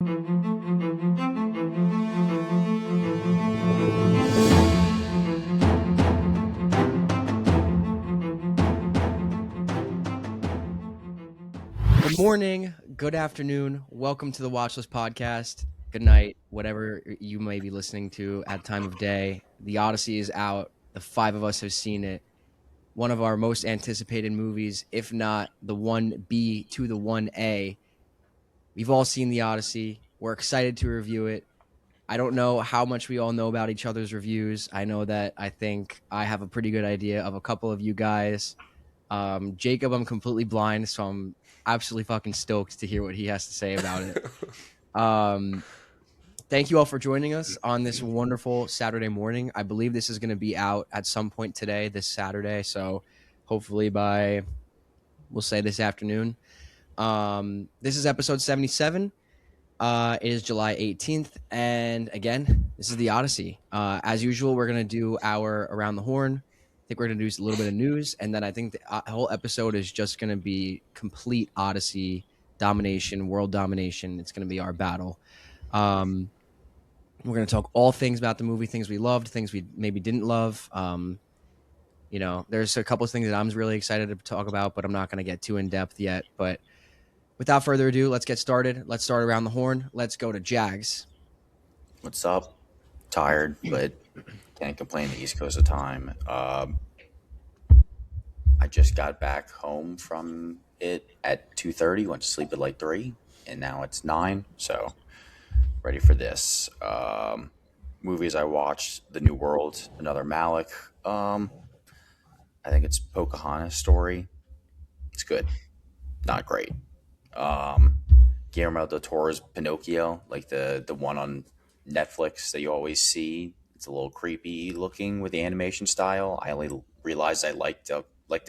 Good morning, good afternoon. Welcome to the Watchlist Podcast. Good night, whatever you may be listening to at time of day. The Odyssey is out. The five of us have seen it. One of our most anticipated movies, if not the 1B to the 1A. We've all seen The Odyssey. We're excited to review it. I don't know how much we all know about each other's reviews. I know that I think I have a pretty good idea of a couple of you guys. Jacob, I'm completely blind, so I'm absolutely fucking stoked to hear what he has to say about it. Thank you all for joining us on this wonderful Saturday morning. I believe this is going to be out at some point today, this Saturday. So hopefully by, we'll say this afternoon. This is episode 77. It is July 18th. And again, this is the Odyssey. As usual, we're going to do our Around the Horn. I think we're going to do a little bit of news. And then I think the whole episode is just going to be complete Odyssey domination, world domination. It's going to be our battle. We're going to talk all things about the movie, things we loved, things we maybe didn't love. There's a couple of things that I'm really excited to talk about, but I'm not going to get too in depth yet. But without further ado, let's get started. Let's start Around the Horn. Let's go to Jags. What's up? Tired, but can't complain the East Coast of time. I just got back home from it at 2:30, went to sleep at like 3, and now it's 9, so ready for this. Movies I watched, The New World, another Malick. I think it's Pocahontas story. It's good. Not great. Guillermo del Toro's Pinocchio, like the one on Netflix that you always see. It's a little creepy looking with the animation style. I only realized I liked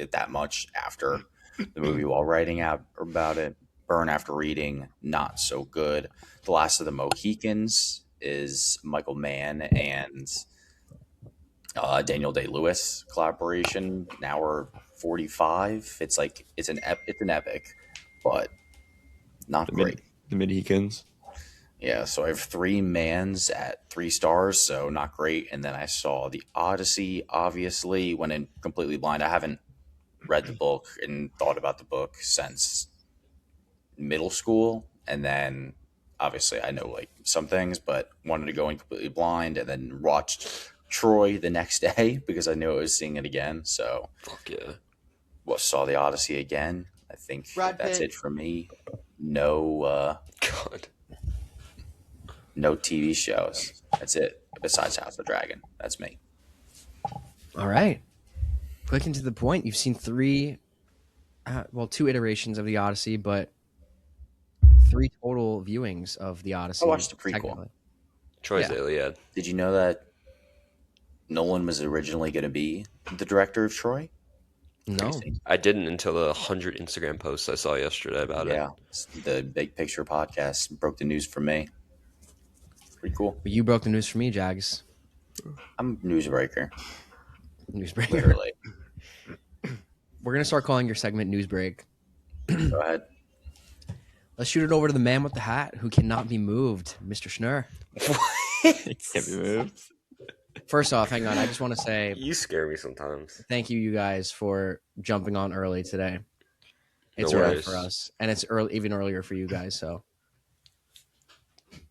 it that much after the movie while writing out about it. Burn After Reading, not so good. The Last of the Mohicans is Michael Mann and Daniel Day-Lewis collaboration. An hour 45. It's an epic, but not great. The Mohicans. Yeah, so I have 3 Mans at 3 stars, so not great. And then I saw The Odyssey, obviously, went in completely blind. I haven't read the book and thought about the book since middle school. And then, obviously, I know like some things, but wanted to go in completely blind and then watched Troy the next day because I knew I was seeing it again. So, fuck yeah. Saw The Odyssey again. I think that's it for me. No, God. No TV shows. That's it. Besides House of the Dragon. That's me. All right. Quick and to the point. You've seen 2 iterations of The Odyssey, but 3 total viewings of The Odyssey. I watched the prequel. Troy's Iliad. Did you know that Nolan was originally going to be the director of Troy? No. I didn't until the 100 Instagram posts I saw yesterday about it. Yeah. The Big Picture podcast broke the news for me. Pretty cool. But you broke the news for me, Jags. I'm a newsbreaker. Newsbreaker. Literally. We're going to start calling your segment Newsbreak. Go ahead. Let's shoot it over to the man with the hat who cannot be moved, Mr. Schnurr. Can't be moved. First off, hang on. I just want to say You scare me sometimes. thank you guys for jumping on early today. It's No early worries. for us, and it's even earlier for you guys. So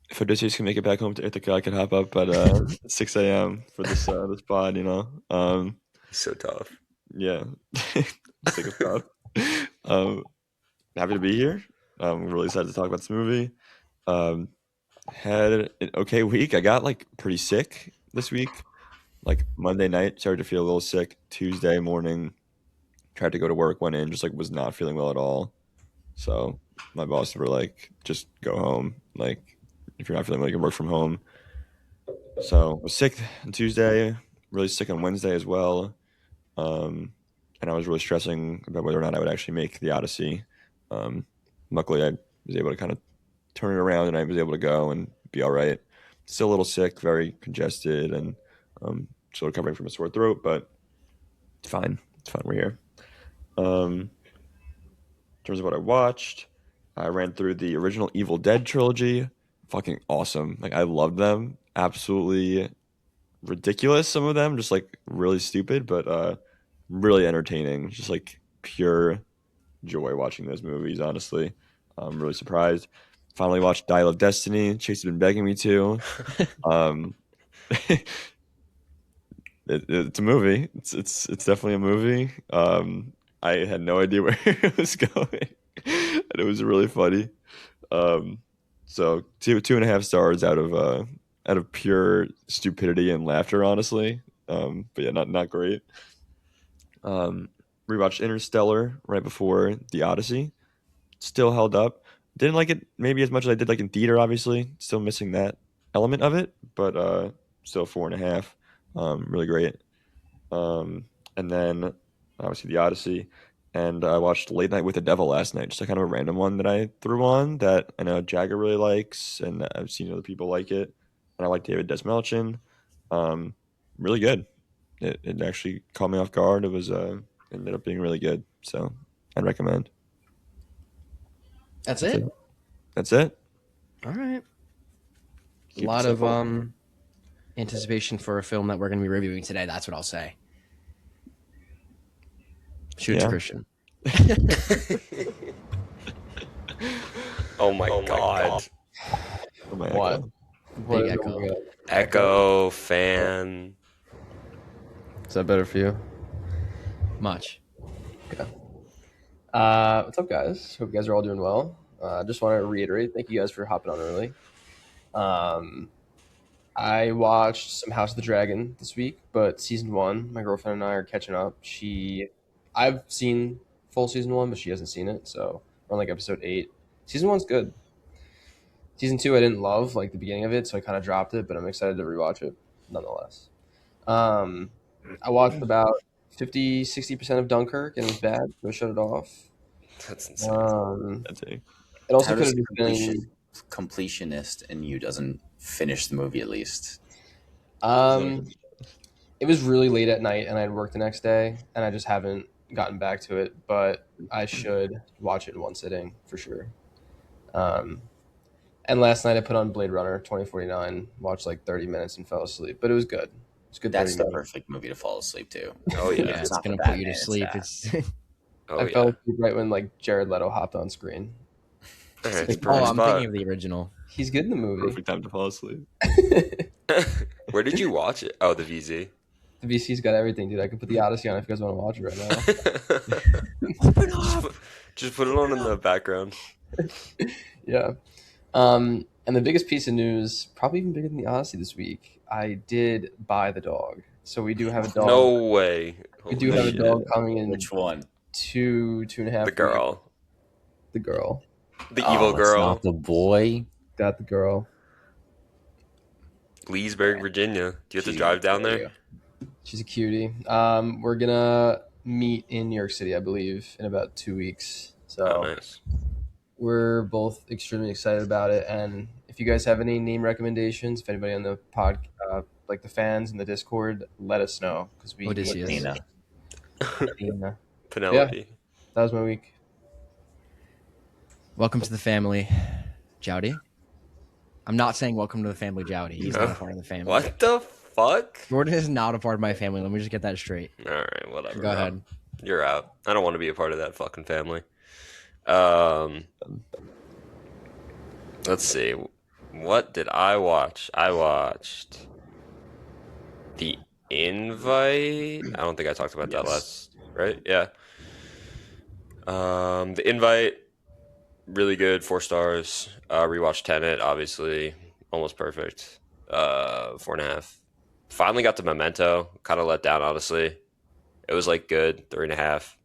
If Odysseus can make it back home to Ithaca, I can hop up at 6 a.m. for this pod, He's so tough. Yeah. Sick of tough. Happy to be here. I'm really excited to talk about this movie. Had an okay week. I got pretty sick this week. Monday night, started to feel a little sick. Tuesday morning, tried to go to work, went in, just was not feeling well at all. So my boss were just go home. If you're not feeling well, you can work from home. So I was sick on Tuesday, really sick on Wednesday as well. And I was really stressing about whether or not I would actually make the Odyssey. Luckily, I was able to kind of turn it around, and I was able to go and be all right. Still a little sick, very congested, and still recovering from a sore throat, but it's fine. It's fine. We're here. In terms of what I watched, I ran through the original Evil Dead trilogy. fucking awesome. Like I loved them. Absolutely ridiculous. Some of them just like really stupid, but really entertaining. Just like pure joy watching those movies. Honestly, I'm really surprised. Finally watched Dial of Destiny. Chase has been begging me to. Um, it's a movie. It's definitely a movie. I had no idea where it was going, and it was really funny. Um, so 2.5 stars out of pure stupidity and laughter, honestly. But yeah, not great. Um, Rewatched Interstellar right before the Odyssey. Still held up. Didn't like it maybe as much as I did like in theater. Obviously, still missing that element of it, but still 4.5. Really great. Um, and then obviously the Odyssey, and I watched Late Night with the Devil last night. Just a kind of a random one that I threw on that I know Jagger really likes, and I've seen other people like it, and I like David Desmelchin. Um, Really good. It actually caught me off guard. It was ended up being really good, so I'd recommend. That's it. That's it. All right. Keep A it lot of simple. anticipation for a film that we're going to be reviewing today. That's what I'll say. Shoot to Yeah. Christian. Oh my god. Oh my What? Echo. What Big is echo. it? Echo fan. Is that better for you? Much. What's up, guys? Hope you guys are all doing well. Just want to reiterate, thank you guys for hopping on early. I watched some House of the Dragon this week, but season 1, my girlfriend and I are catching up. I've seen full season 1, but she hasn't seen it, so we're on like episode 8. Season 1's good. Season 2, I didn't love like the beginning of it, so I kind of dropped it, but I'm excited to rewatch it nonetheless. I watched about 50-60% of Dunkirk and it was bad, so I shut it off. That's insane. That's it. It also How could does have been. completionist in you doesn't finish the movie at least? It was really late at night, and I had work the next day, and I just haven't gotten back to it. But I should watch it in one sitting for sure. And last night I put on Blade Runner 2049, watched like 30 minutes, and fell asleep. But it was good. It's good. That's 30 the minutes. perfect movie to fall asleep to. Oh Yeah, yeah. it's not going the to put you to Batman, it's sleep. that. It's Oh I fell yeah. asleep right when like Jared Leto hopped on screen. It's Oh, perfect I'm spot. thinking of the original. He's good in the movie. Perfect time to fall asleep. Where did you watch it? Oh, the VZ. The VC's got everything, dude. I could put the Odyssey on if you guys want to watch it right now. Open up. Just put it on in the background. Yeah. And the biggest piece of news, probably even bigger than the Odyssey this week, I did buy the dog. So we do have a dog. No way. We do Holy have a shit. dog coming in Which one? 2.5 The girl. weeks. The girl. The evil it's girl. not the boy. Got the girl. Leesburg, Virginia. Do you have to Cute. drive down there? She's a cutie. We're gonna meet in New York City, I believe, in about 2 weeks. So Oh, nice. we're both extremely excited about it. And if you guys have any name recommendations, if anybody on the like the fans in the Discord, let us know because we Odysseus. Nina. Nina. Penelope. That was my week. Welcome to the family, Jowdy. I'm not saying welcome to the family, Jowdy. He's not a part of the family. What the fuck? Jordan is not a part of my family. Let me just get that straight. All right, whatever. Go ahead. You're out. I don't want to be a part of that fucking family. Let's see. What did I watch? I watched The Invite. I don't think I talked about that last, right? Yeah. The Invite, really good, 4 stars. Rewatched Tenet, obviously, almost perfect. 4.5. Finally got to Memento. Kind of let down, honestly. It was like good, 3.5.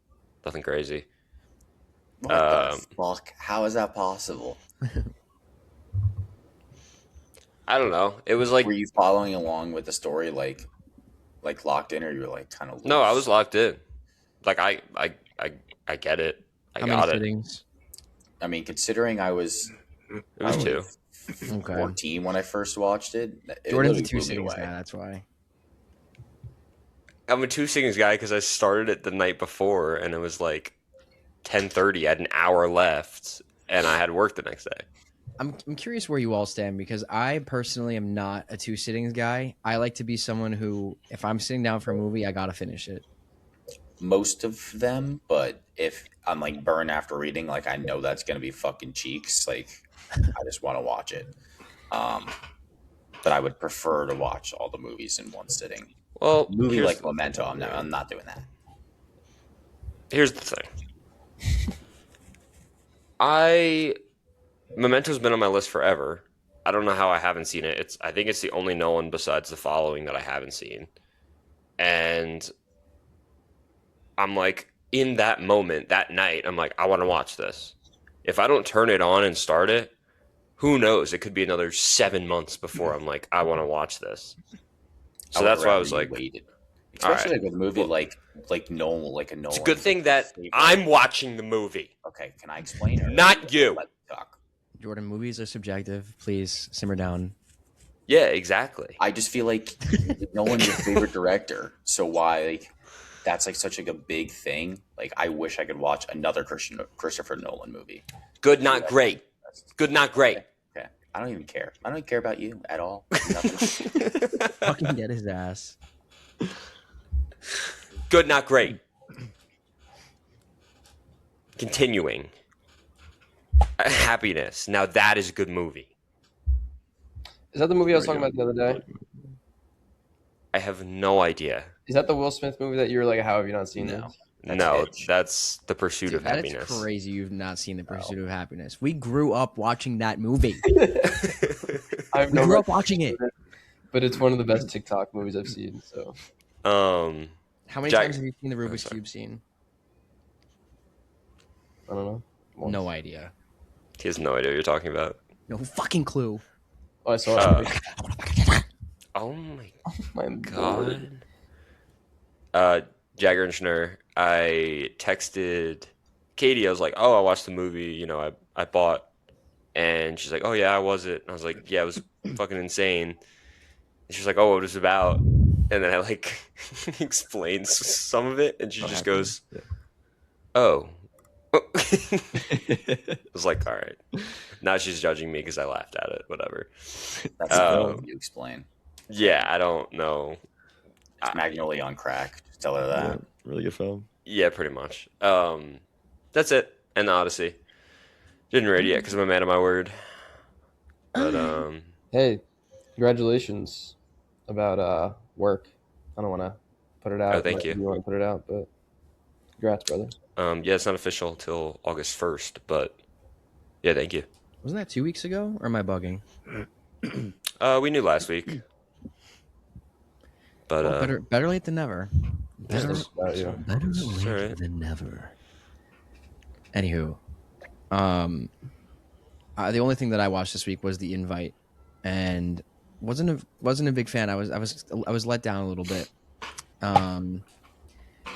Nothing crazy. What the fuck? How is that possible? I don't know. It was like Were you following along with the story, like locked in, or you were like kind of? no, I was locked in. Like I get it. I How got many it. sittings? I mean, considering I was It was 2. Okay. 14 when I first watched it. Jordan's a literally 2 blew me sittings away. now. That's why. I'm a 2 sittings guy because I started it the night before and it was like 10:30. I had an hour left and I had work the next day. I'm curious where you all stand because I personally am not a two sittings guy. I like to be someone who, if I'm sitting down for a movie, I gotta finish it. Most of them, but if I'm like burned after reading, like I know that's gonna be fucking cheeks. Like I just want to watch it. But I would prefer to watch all the movies in one sitting. Well, A movie here's like Memento, I'm not doing that. here's the thing. Memento's been on my list forever. I don't know how I haven't seen it. I think it's the only Nolan besides The Following that I haven't seen. And I'm like, in that moment, that night, I'm like, I want to watch this. If I don't turn it on and start it, who knows? It could be another 7 months before I'm like, I want to watch this. So that's why I was like, waited. Especially right. like with a movie like Nolan, like a Nolan. It's a good thing that I'm watching the movie. Okay, can I explain it? Not you. Let me talk. Jordan, movies are subjective. Please simmer down. Yeah, exactly. I just feel like Nolan's your favorite director, so why? Like, that's like such like a big thing. Like, I wish I could watch another Christopher Nolan movie. Good, not great. Good, not great. Okay, I don't even care. I don't even care about you at all. Nothing. Fucking get his ass. Good, not great. Continuing. Happiness. Now that is a good movie. Is that the movie I was talking about the other day? I have no idea. Is that the Will Smith movie that you were like, how have you not seen No. it? No, Hitch. that's The Pursuit of That Happiness. is crazy. You've not seen The Pursuit of Happiness. We grew up watching that movie. I've We grew up watching it. But it's one of the best TikTok movies I've seen. So How many Jack- times have you seen the Rubik's Cube scene? I don't know. Once. No idea. He has no idea what you're talking about. No fucking clue. Oh, I saw it. Oh my My Lord. God. Jagger and Schnur, I texted Katie. I was like, oh, I watched the movie, I bought. And she's like, oh, yeah, how was it? And I was like, yeah, it was fucking insane. And she's like, oh, what was it about? And then I like explained some of it. And she just goes, oh. I was like, all right. Now she's judging me because I laughed at it. Whatever. That's the film you explain. Yeah, I don't know. It's Magnolia on crack. Just tell her that. Yeah, really good film. Yeah, pretty much. That's it. And the Odyssey. Didn't rate it yet because I'm a man of my word. But Hey, congratulations about work. I don't want to put it out. Oh, thank you. You want to put it out, but congrats, brother. yeah, it's not official until August 1st, but yeah, thank you. Wasn't that 2 weeks ago? Or am I bugging? We knew last week. But Well, better late than never. Better Sorry. late than never. Anywho, the only thing that I watched this week was The Invite, and wasn't a big fan. I was let down a little bit.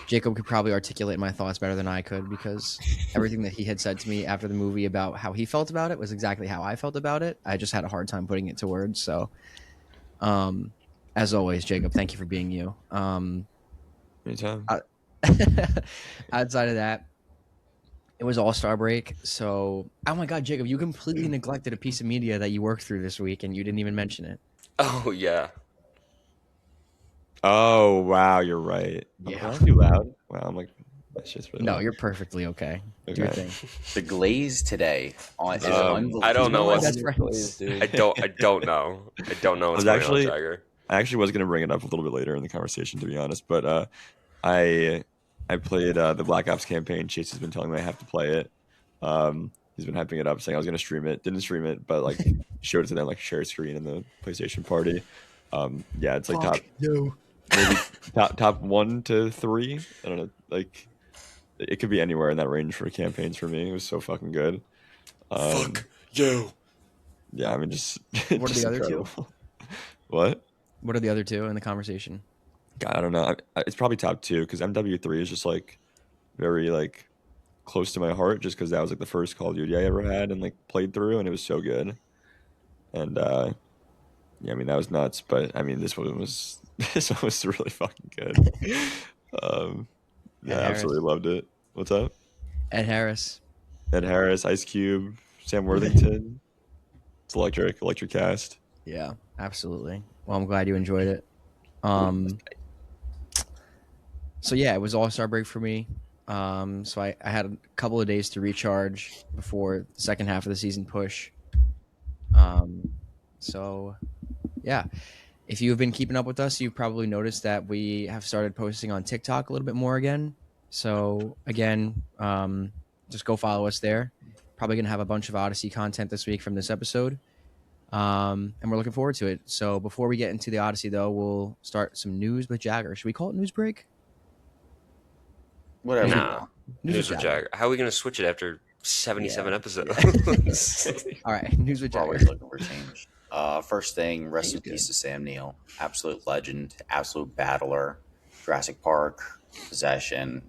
Jacob could probably articulate my thoughts better than I could because everything that he had said to me after the movie about how he felt about it was exactly how I felt about it. I just had a hard time putting it to words. So, as always, Jacob, thank you for being you. Anytime. Outside of that, it was All-Star break. So, oh my God, Jacob, you completely neglected a piece of media that you worked through this week and you didn't even mention it. oh yeah. Oh wow, you're right. Yeah. Am I too loud? Wow, I'm like, that's just really No, loud. you're perfectly okay. Do your Okay. thing. The glaze today is unbelievable. I don't know My what. best friends. Dude. I don't know. I don't know what's I was going actually- on, Jagger. I actually was gonna bring it up a little bit later in the conversation, to be honest, but I played the Black Ops campaign. Chase has been telling me I have to play it. He's been hyping it up, saying I was gonna stream it. Didn't stream it, but like showed it to them, like share screen in the PlayStation party. Yeah, it's like maybe top 1 to 3. I don't know, like it could be anywhere in that range for campaigns for me. It was so fucking good. Fuck you. Yeah, I mean, just What are just the other two? incredible. What? What are the other two in the conversation? God, I don't know. It's probably top 2 because MW3 is just like very like close to my heart, just because that was like the first Call of Duty I ever had and like played through, and it was so good. And yeah, I mean that was nuts. But I mean this one was really fucking good. Yeah, I absolutely loved it. What's up? Ed Harris. Ed Harris, Ice Cube, Sam Worthington. It's electric cast. Yeah, absolutely. Well, I'm glad you enjoyed it. So yeah, it was All-Star break for me. So I had a couple of days to recharge before the second half of the season push. So yeah, if you've been keeping up with us, you've probably noticed that we have started posting on TikTok a little bit more again. So again, just go follow us there. Probably gonna have a bunch of Odyssey content this week from this episode. And we're looking forward to it. So before we get into the Odyssey, though, we'll start some news with Jagger. Should we call it news break? Whatever. Nah. News News with with Jagger. Jagger. How are we going to switch it after 77 Yeah. episodes? All right, news with We're Jagger. always looking for change. First thing, rest in He's peace to Sam Neill. Absolute legend, absolute battler. Jurassic Park, Possession,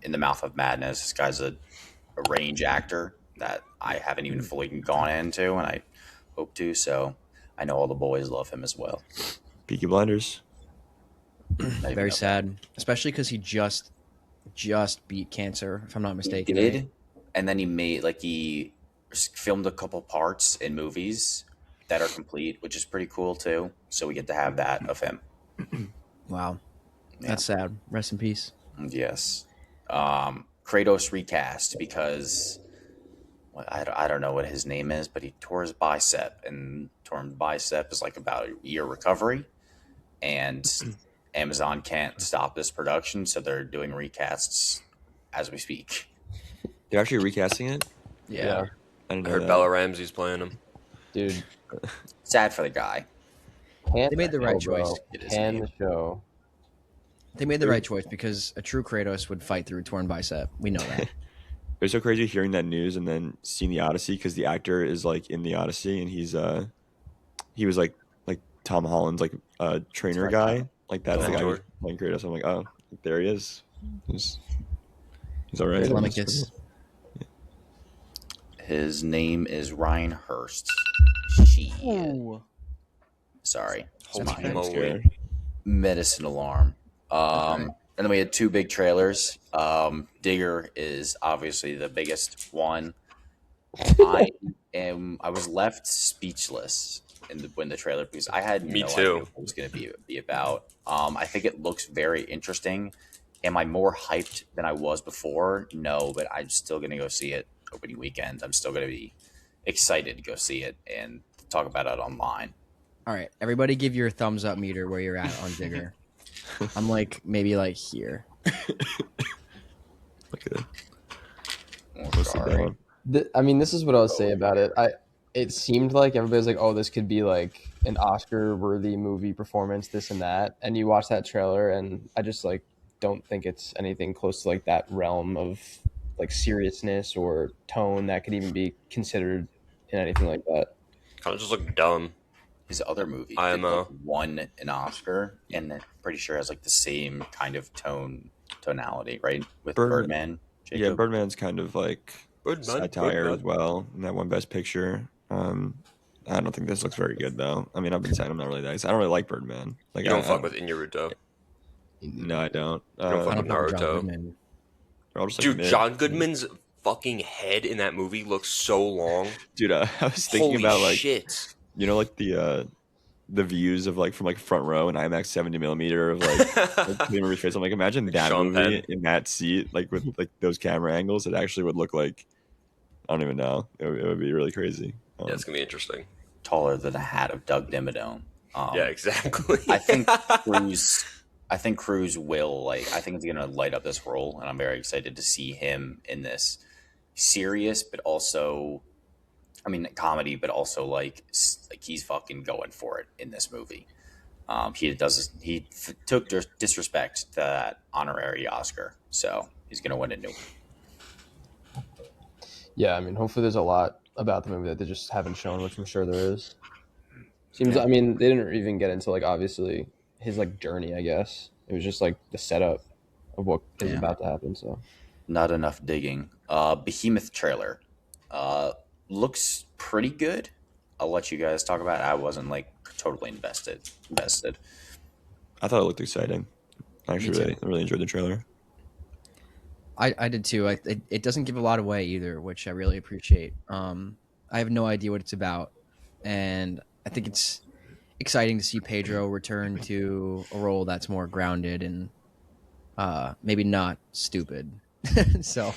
In the Mouth of Madness. This guy's a range actor that I haven't even fully gone into, and I hope to. So I know all the boys love him as well. Peaky Blinders. Very sad, especially because he just beat cancer, if I'm not He mistaken. did, right? and then he filmed a couple parts in movies that are complete, which is pretty cool too. So we get to have that of him. Wow, Yeah. that's sad. Rest in peace. Yes. Kratos recast because I don't know what his name is, but he tore his bicep, and torn bicep is like about a year recovery, and Amazon can't stop this production, so they're doing recasts as we speak. They're actually recasting it. Yeah. I didn't I know heard that. Bella Ramsey's playing him. Dude, Sad for the guy. can They made the right choice. It is Can me. the show? They made the right choice because a true Kratos would fight through a torn bicep. We know that. It was so crazy hearing that news and then seeing the Odyssey because the actor is like in the Odyssey and he was like Tom Holland's like trainer guy. Like that's the guy who's playing Kratos. I'm like, oh, there he is. He's all right. Telemachus. His name is Ryan Hurst. Sorry. Holy That's fine. moly. Medicine Alarm. right. And then we had two big trailers. Digger is obviously the biggest one. I was left speechless when the trailer, because I had Me no too. idea what it was going to be about. I think it looks very interesting. Am I more hyped than I was before? No, but I'm still going to go see it opening weekend. I'm still going to be excited to go see it and talk about it online. All right, everybody, give your thumbs up meter where you're at on Digger. I'm like maybe like here. Look at it. Oh, Let's sit sorry. down. I mean, this is what I'll say about it. It seemed like everybody's like, oh, this could be like an Oscar-worthy movie performance, this and that. And you watch that trailer, and I just like don't think it's anything close to like that realm of like seriousness or tone that could even be considered in anything like that. Kind of just look dumb. His other movie IMO. won an Oscar, and I'm pretty sure has like the same kind of tonality, right? With Birdman. Birdman. Jacob? Yeah, Birdman's kind of like Birdman, satire Birdman. as well. And that one Best Picture. I don't think this looks very good though. I mean, I've been saying I'm not really nice. I don't really like Birdman. Like You don't I fuck with Inyaruto. No, I don't. You don't I fuck don't with know John Naruto. Goodman. they're all just, like, Dude, mid. John Goodman's fucking head in that movie looks so long. Dude, I was thinking Holy about like shit. you know like the views of like from like front row and IMAX 70mm of like Lee Murray's face. I'm like, imagine that Sean movie Penn. in that seat, like with like those camera angles. It actually would look like I don't even know. It would be really crazy. Yeah, it's gonna be interesting. Taller than a hat of Doug Dimmadome. Yeah, exactly. I think Cruz will I think he's gonna light up this role, and I'm very excited to see him in this serious, but also, I mean, comedy, but also like he's fucking going for it in this movie. He took disrespect to that honorary Oscar, so he's gonna win a new one. Yeah, I mean, hopefully there's a lot about the movie that they just haven't shown, which I'm sure there is. Seems, Yeah. I mean, they didn't even get into like obviously his like journey. I guess it was just like the setup of what is Yeah. about to happen. So Not enough digging. Behemoth trailer looks pretty good. I'll let you guys talk about it. I wasn't like totally invested. I thought it looked exciting. I actually Me too. really enjoyed the trailer. I did too. It doesn't give a lot away either, which I really appreciate. I have no idea what it's about. and I think it's exciting to see Pedro return to a role that's more grounded and maybe not stupid. So,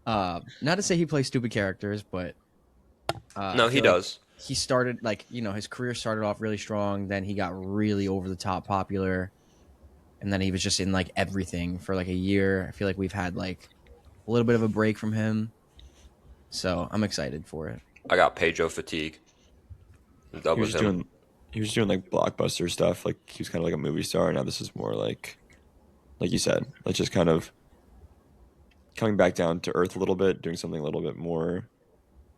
not to say he plays stupid characters, but No, I he feel like does. he started his career started off really strong. Then he got really over the top popular, and then he was just in like everything for like a year. I feel like we've had like a little bit of a break from him, so I'm excited for it. I got Pedro fatigue. That He was was him. doing he was doing like blockbuster stuff. Like he was kind of like a movie star. Now this is more like you said, like just kind of coming back down to earth a little bit, doing something a little bit more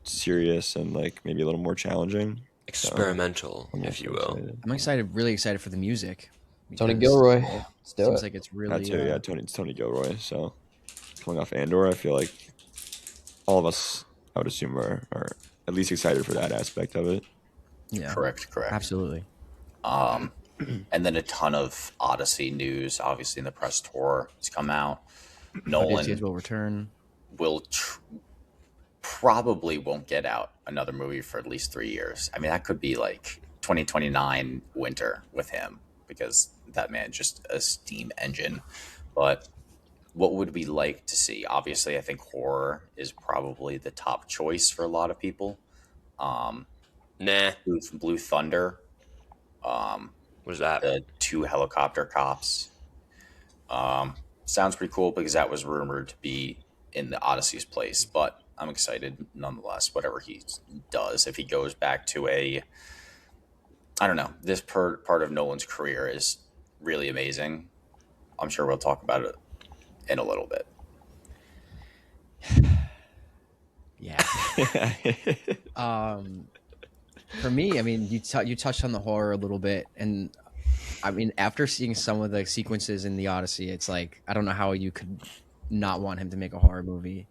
serious and like maybe a little more challenging. Experimental, I'm if you also will. excited. I'm excited, really excited for the music. Tony because Gilroy. it Let's do seems it. like it's That really too, yeah. It's Tony Gilroy. So coming off Andor, I feel like all of us, I would assume, are at least excited for that aspect of it. yeah, Correct. absolutely. And then a ton of Odyssey news. Obviously, in the press tour has come out. Odysseus Nolan will return. will probably won't get out another movie for at least 3 years. I mean, that could be like 2029 winter with him because that man just a steam engine. But what would we like to see? Obviously, I think horror is probably the top choice for a lot of people. Nah. Blue Thunder, What is that? the two helicopter cops. Sounds pretty cool because that was rumored to be in the Odyssey's place, but I'm excited nonetheless. Whatever he does, if he goes back to I don't know, this part of Nolan's career is really amazing. I'm sure we'll talk about it in a little bit. Yeah. For me, I mean, you touched on the horror a little bit, and I mean, after seeing some of the sequences in the Odyssey, it's like I don't know how you could not want him to make a horror movie.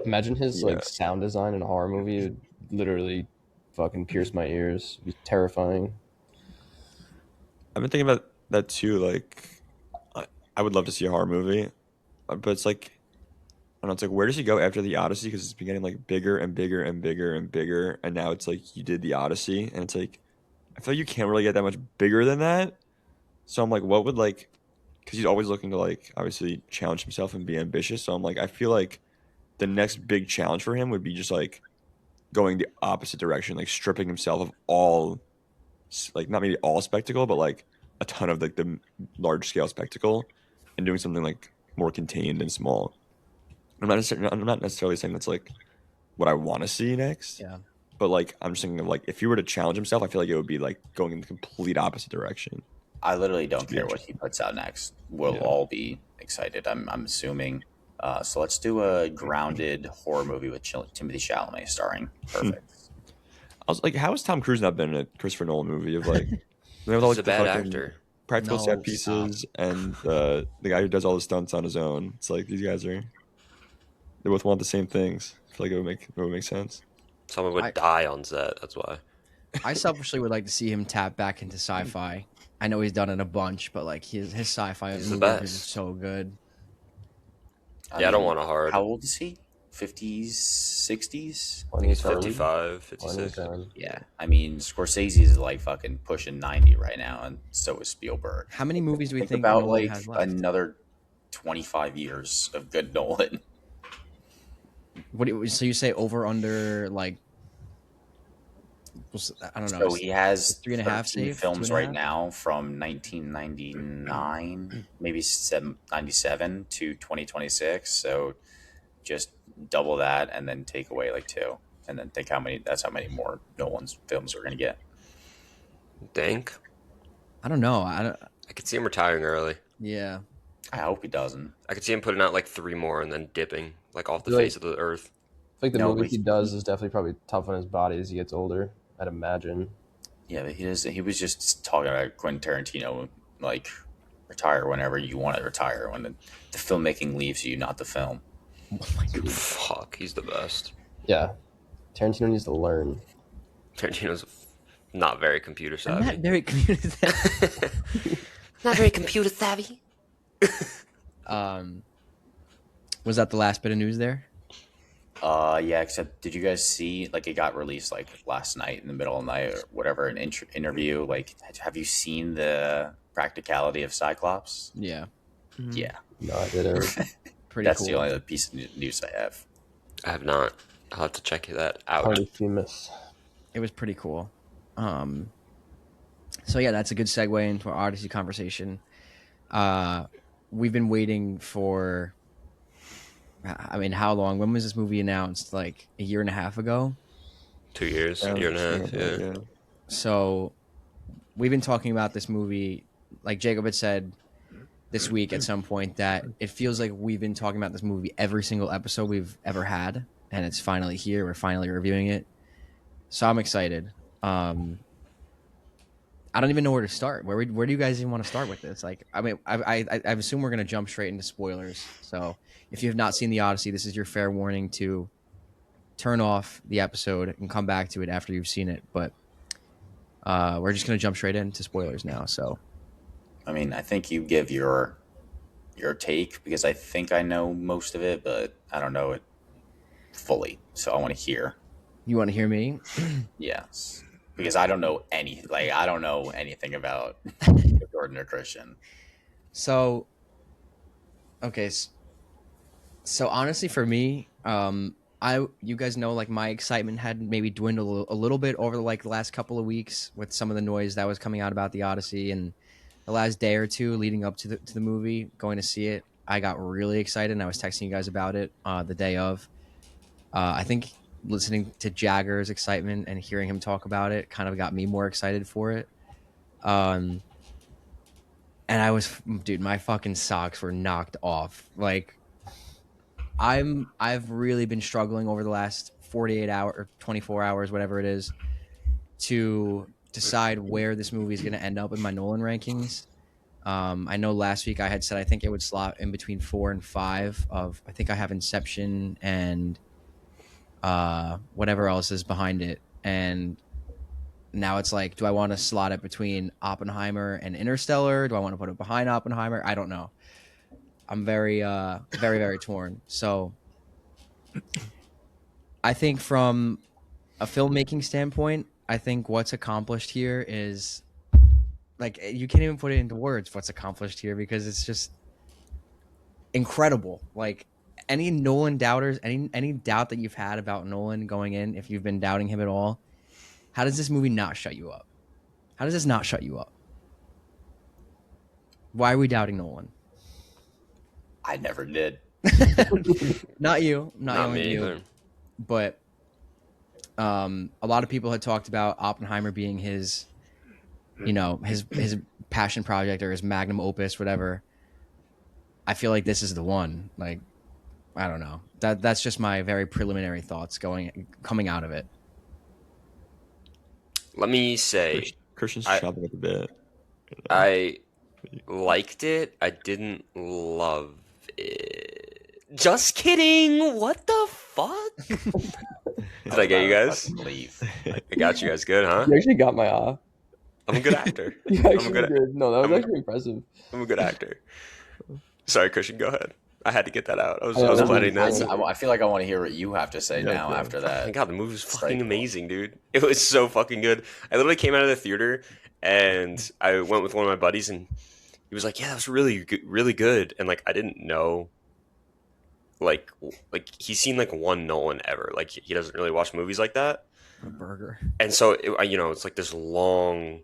Imagine his Yeah. like sound design in a horror movie. It would literally fucking pierce my ears. It'd be terrifying. I've been thinking about that too. Like, I would love to see a horror movie, but it's like, I don't know. It's like, where does he go after the Odyssey? Because it's been getting like bigger and bigger and bigger and bigger, and now it's like you did the Odyssey, and it's like, I feel like you can't really get that much bigger than that. So I'm like, what would like, because he's always looking to like obviously challenge himself and be ambitious. So I'm like, I feel like the next big challenge for him would be just like going the opposite direction, like stripping himself of all, like not maybe all spectacle, but like a ton of like the large scale spectacle, and doing something like more contained and small. I'm not necessarily saying that's like what I want to see next, Yeah. but like I'm just thinking of like if he were to challenge himself, I feel like it would be like going in the complete opposite direction. I literally don't Should be care what he puts out next. We'll all be excited. I'm assuming. So let's do a grounded horror movie with Timothy Chalamet starring. Perfect. I was like, how has Tom Cruise not been in a Christopher Nolan movie of like with all He's like a the bad fucking actor. practical No, set pieces and the guy who does all the stunts on his own? It's like these guys they both want the same things. I feel like it would make sense. Someone would die on set. That's why. I selfishly would like to see him tap back into sci-fi. I know he's done it a bunch, but like his sci-fi He's the movies best. is so good. Yeah, I don't want a hard. How old is he? 50s, 60s? I think he's 27. 55, 56. 27. Yeah. I mean, Scorsese is like fucking pushing 90 right now, and so is Spielberg. How many movies do we Think think about Nolan like has left? another 25 years of good Nolan. So you say over under like I don't know. So he has 3.5 13 saved, films 2.5? right now from 1999, maybe 97 to 2026. So just double that and then take away like 2. And then think how many more Nolan's films we're going to get. Think. I don't know. I could see him retiring early. Yeah. I hope he doesn't. I could see him putting out like 3 more and then dipping like off the Like- face of the earth. I think the No, movies but he does is definitely probably tough on his body as he gets older. I'd imagine. Yeah, but he was just talking about Quentin Tarantino, like, retire whenever you want to retire, when the filmmaking leaves you, not the film. Oh my god. Fuck, he's the best. Yeah, Tarantino needs to learn. Tarantino's not very computer I'm savvy. not very computer savvy. Not very computer savvy. Was that the last bit of news there? Yeah. Except, did you guys see, like, it got released like last night in the middle of the night or whatever? An interview. Like, have you seen the practicality of Cyclops? Yeah, Yeah, No, I didn't. pretty that's cool. the only piece of news I have. I have not. I'll have to check that out. Polyphemus. It was pretty cool. So yeah, that's a good segue into our Odyssey conversation. We've been waiting for, I mean, how long? When was this movie announced? Like a year and a half ago? 2 years, a year and a half, yeah. So we've been talking about this movie, like Jacob had said this week at some point, that it feels like we've been talking about this movie every single episode we've ever had, and it's finally here. We're finally reviewing it. So I'm excited. I don't even know where to start. Where do you guys even want to start with this? Like, I mean, I assume we're going to jump straight into spoilers. So if you have not seen the Odyssey, this is your fair warning to turn off the episode and come back to it after you've seen it. But we're just going to jump straight into spoilers now. So, I mean, I think you give your take, because I think I know most of it, but I don't know it fully. So I want to hear. you want to hear me? Yes, because I don't know I don't know anything about Jordan or Christian. So, okay. So honestly, for me, you guys know, like, my excitement had maybe dwindled a little bit over the last couple of weeks with some of the noise that was coming out about the Odyssey, and the last day or two leading up to the movie, going to see it. I got really excited, and I was texting you guys about it the day of. I think listening to Jagger's excitement and hearing him talk about it kind of got me more excited for it. And dude, my fucking socks were knocked off. Like, I've really been struggling over the last 48 hours or 24 hours, whatever it is, to decide where this movie is going to end up in my Nolan rankings. I know last week I had said I think it would slot in between 4 and 5 of, I think I have Inception and whatever else is behind it. And now it's like, do I want to slot it between Oppenheimer and Interstellar? Do I want to put it behind Oppenheimer? I don't know. I'm very, very, very torn. So I think from a filmmaking standpoint, I think what's accomplished here is, like, you can't even put it into words what's accomplished here, because it's just incredible. Like, any Nolan doubters, any doubt that you've had about Nolan going in, if you've been doubting him at all, how does this movie not shut you up? How does this not shut you up? Why are we doubting Nolan? I never did. Not you, Not only me you, either. but a lot of people had talked about Oppenheimer being his, his passion project or his magnum opus, whatever. I feel like this is the one. Like, I don't know. That's just my very preliminary thoughts coming out of it. Let me say, Christian's I- chopping up a bit. I liked it. I didn't love it. Just kidding. What the fuck? Did I get you guys? Leave. I got you guys good, huh? You actually got my eye. I'm a good actor. You I'm a actually good. did. No, that was I'm a- actually impressive. I'm a good actor. Sorry, Christian. Go ahead. I had to get that out. I was No, planning no, that. no. I feel like I want to hear what you have to say Yeah, now yeah. after Oh that. my god, the movie was Strike fucking one. amazing, dude. It was so fucking good. I literally came out of the theater and I went with one of my buddies and he was like, "Yeah, that was really good." And like, I didn't know, like he's seen like one Nolan ever. Like, he doesn't really watch movies like that. A burger. And so it's like this long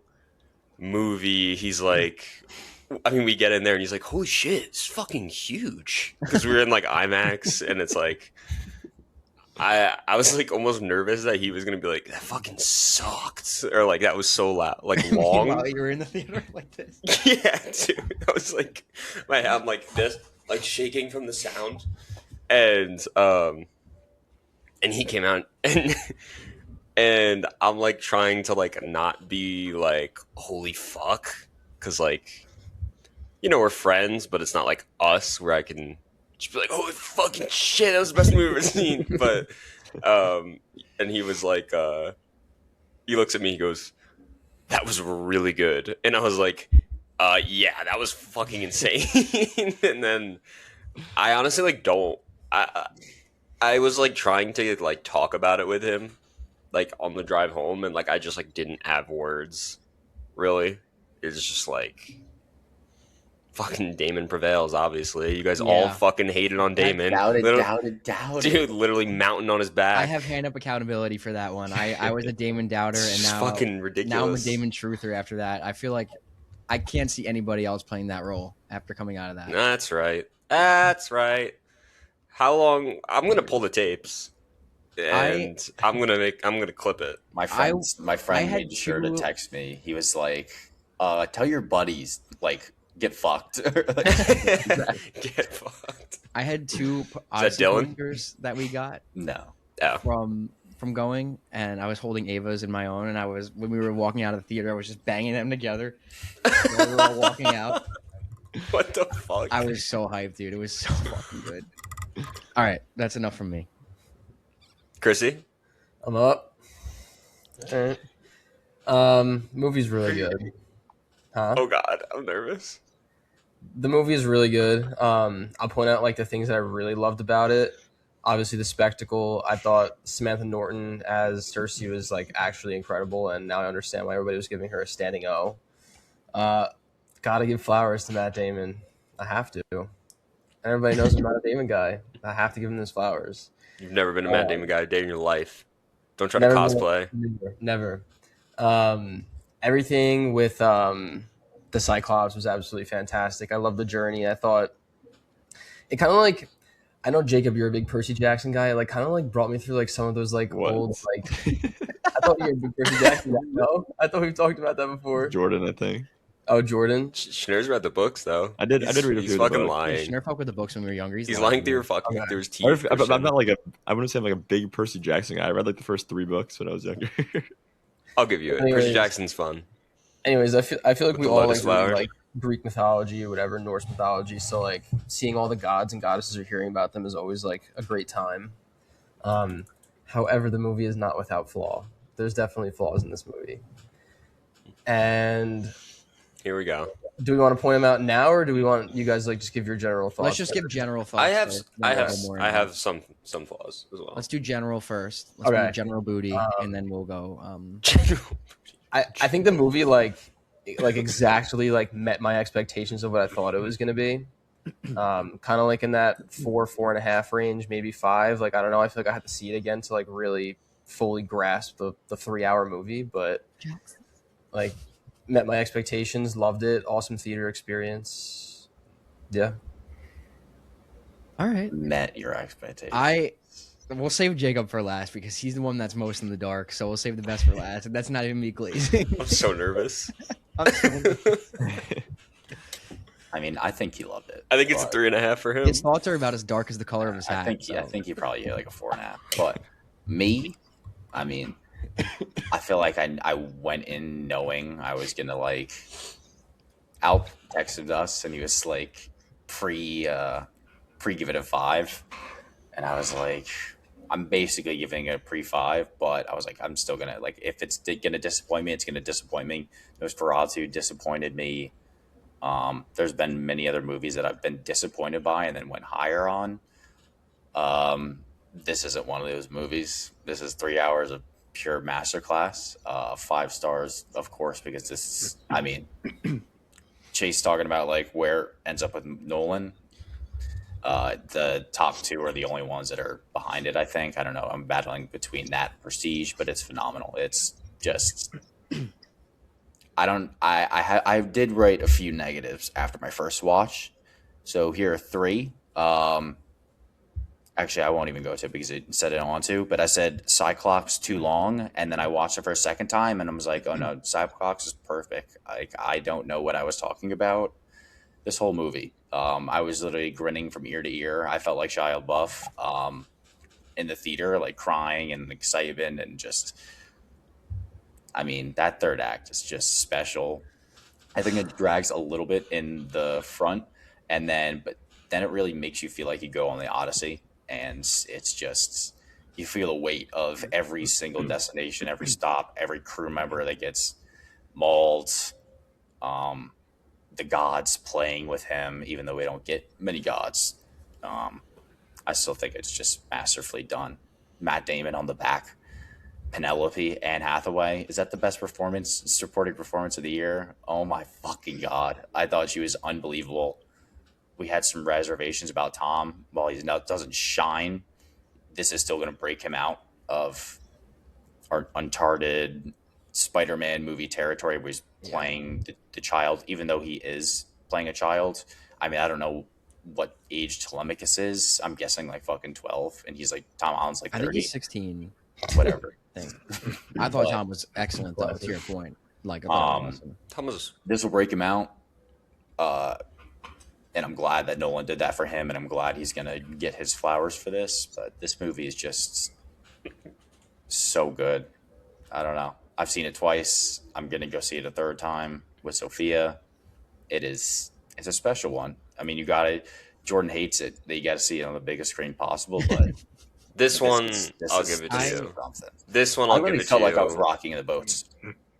movie. He's like, I mean, we get in there and he's like, "Holy shit, it's fucking huge!" Because we were in like IMAX, and it's like, I was like almost nervous that he was gonna be like, "That fucking sucked," or like, "That was so loud, like long." While you were in the theater like this. Yeah, dude. I was like, I'm like this, like shaking from the sound, and he came out and. And I'm like trying to like not be like, "Holy fuck," because like, we're friends, but it's not like us where I can just be like, "Holy fucking shit, that was the best movie I've ever seen." But and he was like, he looks at me, he goes, "That was really good," and I was like, "Yeah, that was fucking insane." And then I honestly like don't. I was like trying to like talk about it with him, like on the drive home, and like I just like didn't have words. Really, it's just like fucking Damon prevails. Obviously, you guys all Yeah. fucking hated on Damon. Doubt Literally- it. Dude, literally mountain on his back. I have hand up accountability for that one. I was a Damon doubter, and It's now fucking now I'm a ridiculous. Damon truther after that. I feel like I can't see anybody else playing that role after coming out of that. That's right. That's right. How long? I'm gonna pull the tapes, and I'm gonna clip it. My friend had made sure to two- text me. He was like, tell your buddies, like, get fucked. Get fucked. I had two that Odyssey Dylan? posters that we got No. Oh, from going, and I was holding Ava's in my own, and when we were walking out of the theater, I was just banging them together while we were all walking out. what the fuck? I was so hyped, dude. It was so fucking good. All right, that's enough from me. Chrissy. I'm up. All right. Movie's really good. Huh? Oh God, I'm nervous. The movie is really good. I'll point out like the things that I really loved about it. Obviously, the spectacle. I thought Samantha Norton as Cersei was like actually incredible, and now I understand why everybody was giving her a standing O. Gotta give flowers to Matt Damon. I have to. Everybody knows I'm not a Damon guy. I have to give him his flowers. You've never been a Matt Damon guy a day in your life. Don't try to Never cosplay. Never. Everything with the Cyclops was absolutely fantastic. I love the journey. I thought it kind of like, I know Jacob, you're a big Percy Jackson guy. It like kind of like brought me through like some of those like What? old like. I thought you were a big Percy Jackson guy. No, I thought we've talked about that before. Jordan, I think. Oh, Jordan. Schneer's read the books though. I did read a few He's of the fucking books. lying. Schnurr fucked with the books when we were younger. He's lying through your fucking Okay. through his teeth. I'm not like I wouldn't say I'm like a big Percy Jackson guy. I read like the first 3 books when I was younger. I'll give you it. Anyways. Percy Jackson's fun. Anyways, I feel like With we the all lotus like, flower. really like Greek mythology or whatever, Norse mythology. So like seeing all the gods and goddesses or hearing about them is always like a great time. However, the movie is not without flaw. There's definitely flaws in this movie. And Here we go. do we want to point them out now, or do we want you guys like just give your general thoughts? Let's just give general thoughts. I have first, then we'll go more in I have depth. some flaws as well. Let's do general first. Let's Okay. do general booty, and then we'll go. I think the movie like exactly like met my expectations of what I thought it was going to be. Kind of like in that 4.5 range, maybe 5. Like I don't know. I feel like I had to see it again to like really fully grasp the 3-hour movie, but like met my expectations. Loved it. Awesome theater experience. Yeah. All right. Met your expectations. We'll save Jacob for last because he's the one that's most in the dark. So we'll save the best for last, and that's not even me glazing. I'm so nervous. I mean, I think he loved it. I think it's a but 3.5 for him. His thoughts are about as dark as the color of his hat. I think he probably gave like a 4.5. But me, I mean, I feel like I went in knowing I was gonna like. Alp texted us and he was like pre give it a 5, and I was like, I'm basically giving it a pre 5, but I was like, I'm still gonna like, if it's gonna disappoint me, it's gonna disappoint me. Nosferatu disappointed me. There's been many other movies that I've been disappointed by and then went higher on. This isn't one of those movies. This is 3 hours of pure masterclass. 5 stars, of course, because this is, I mean, Chase talking about like where ends up with Nolan. The top 2 are the only ones that are behind it, I think. I don't know. I'm battling between that and Prestige, but it's phenomenal. It's just, I did write a few negatives after my first watch. So here are 3. Actually, I won't even go to it because it said I don't want to, but I said Cyclops too long, and then I watched it for a second time, and I was like, oh no, Cyclops is perfect. Like, I don't know what I was talking about this whole movie. I was literally grinning from ear to ear. I felt like Shia LaBeouf in the theater, like crying and excitement, and just, I mean, that third act is just special. I think it drags a little bit in the front, but then it really makes you feel like you go on the Odyssey. And it's just, you feel the weight of every single destination, every stop, every crew member that gets mauled, the gods playing with him, even though we don't get many gods. I I still think it's just masterfully done. Matt Damon on the back, Penelope, Anne Hathaway. Is that the best supporting performance of the year? Oh my fucking god! I thought she was unbelievable. We had some reservations about Tom. While he doesn't shine, this is still going to break him out of our Uncharted Spider-Man movie territory where he's playing the child, even though he is playing a child. I mean, I don't know what age Telemachus is. I'm guessing like fucking 12, and he's like Tom Holland's like 30. I think he's 16. Whatever. I thought Tom was excellent though. To your point, like awesome. This will break him out, and I'm glad that Nolan did that for him, and I'm glad he's gonna get his flowers for this. But this movie is just so good. I don't know. I've seen it twice. I'm gonna go see it a third time with Sophia. It's a special one. I mean, Jordan hates it. That you got to see it on the biggest screen possible, but this one, I'll give it to you. This one, I'll give it to you. I felt like I was rocking in the boats.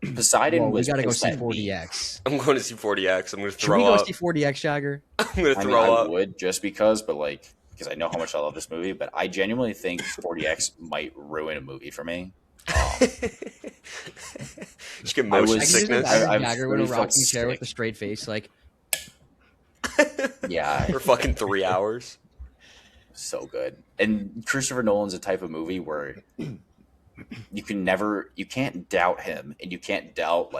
Poseidon was. We gotta go see 40X. I'm going to see 40X. I'm going to throw up. Should we go see 40X, Jagger? I'm going to throw up. I would just because I know how much I love this movie, but I genuinely think 40X might ruin a movie for me. Just get motion sickness. Jagger in a rocking chair with a straight face, like. Yeah, for fucking 3 hours. So good. And Christopher Nolan's a type of movie where you can't doubt him, and you can't doubt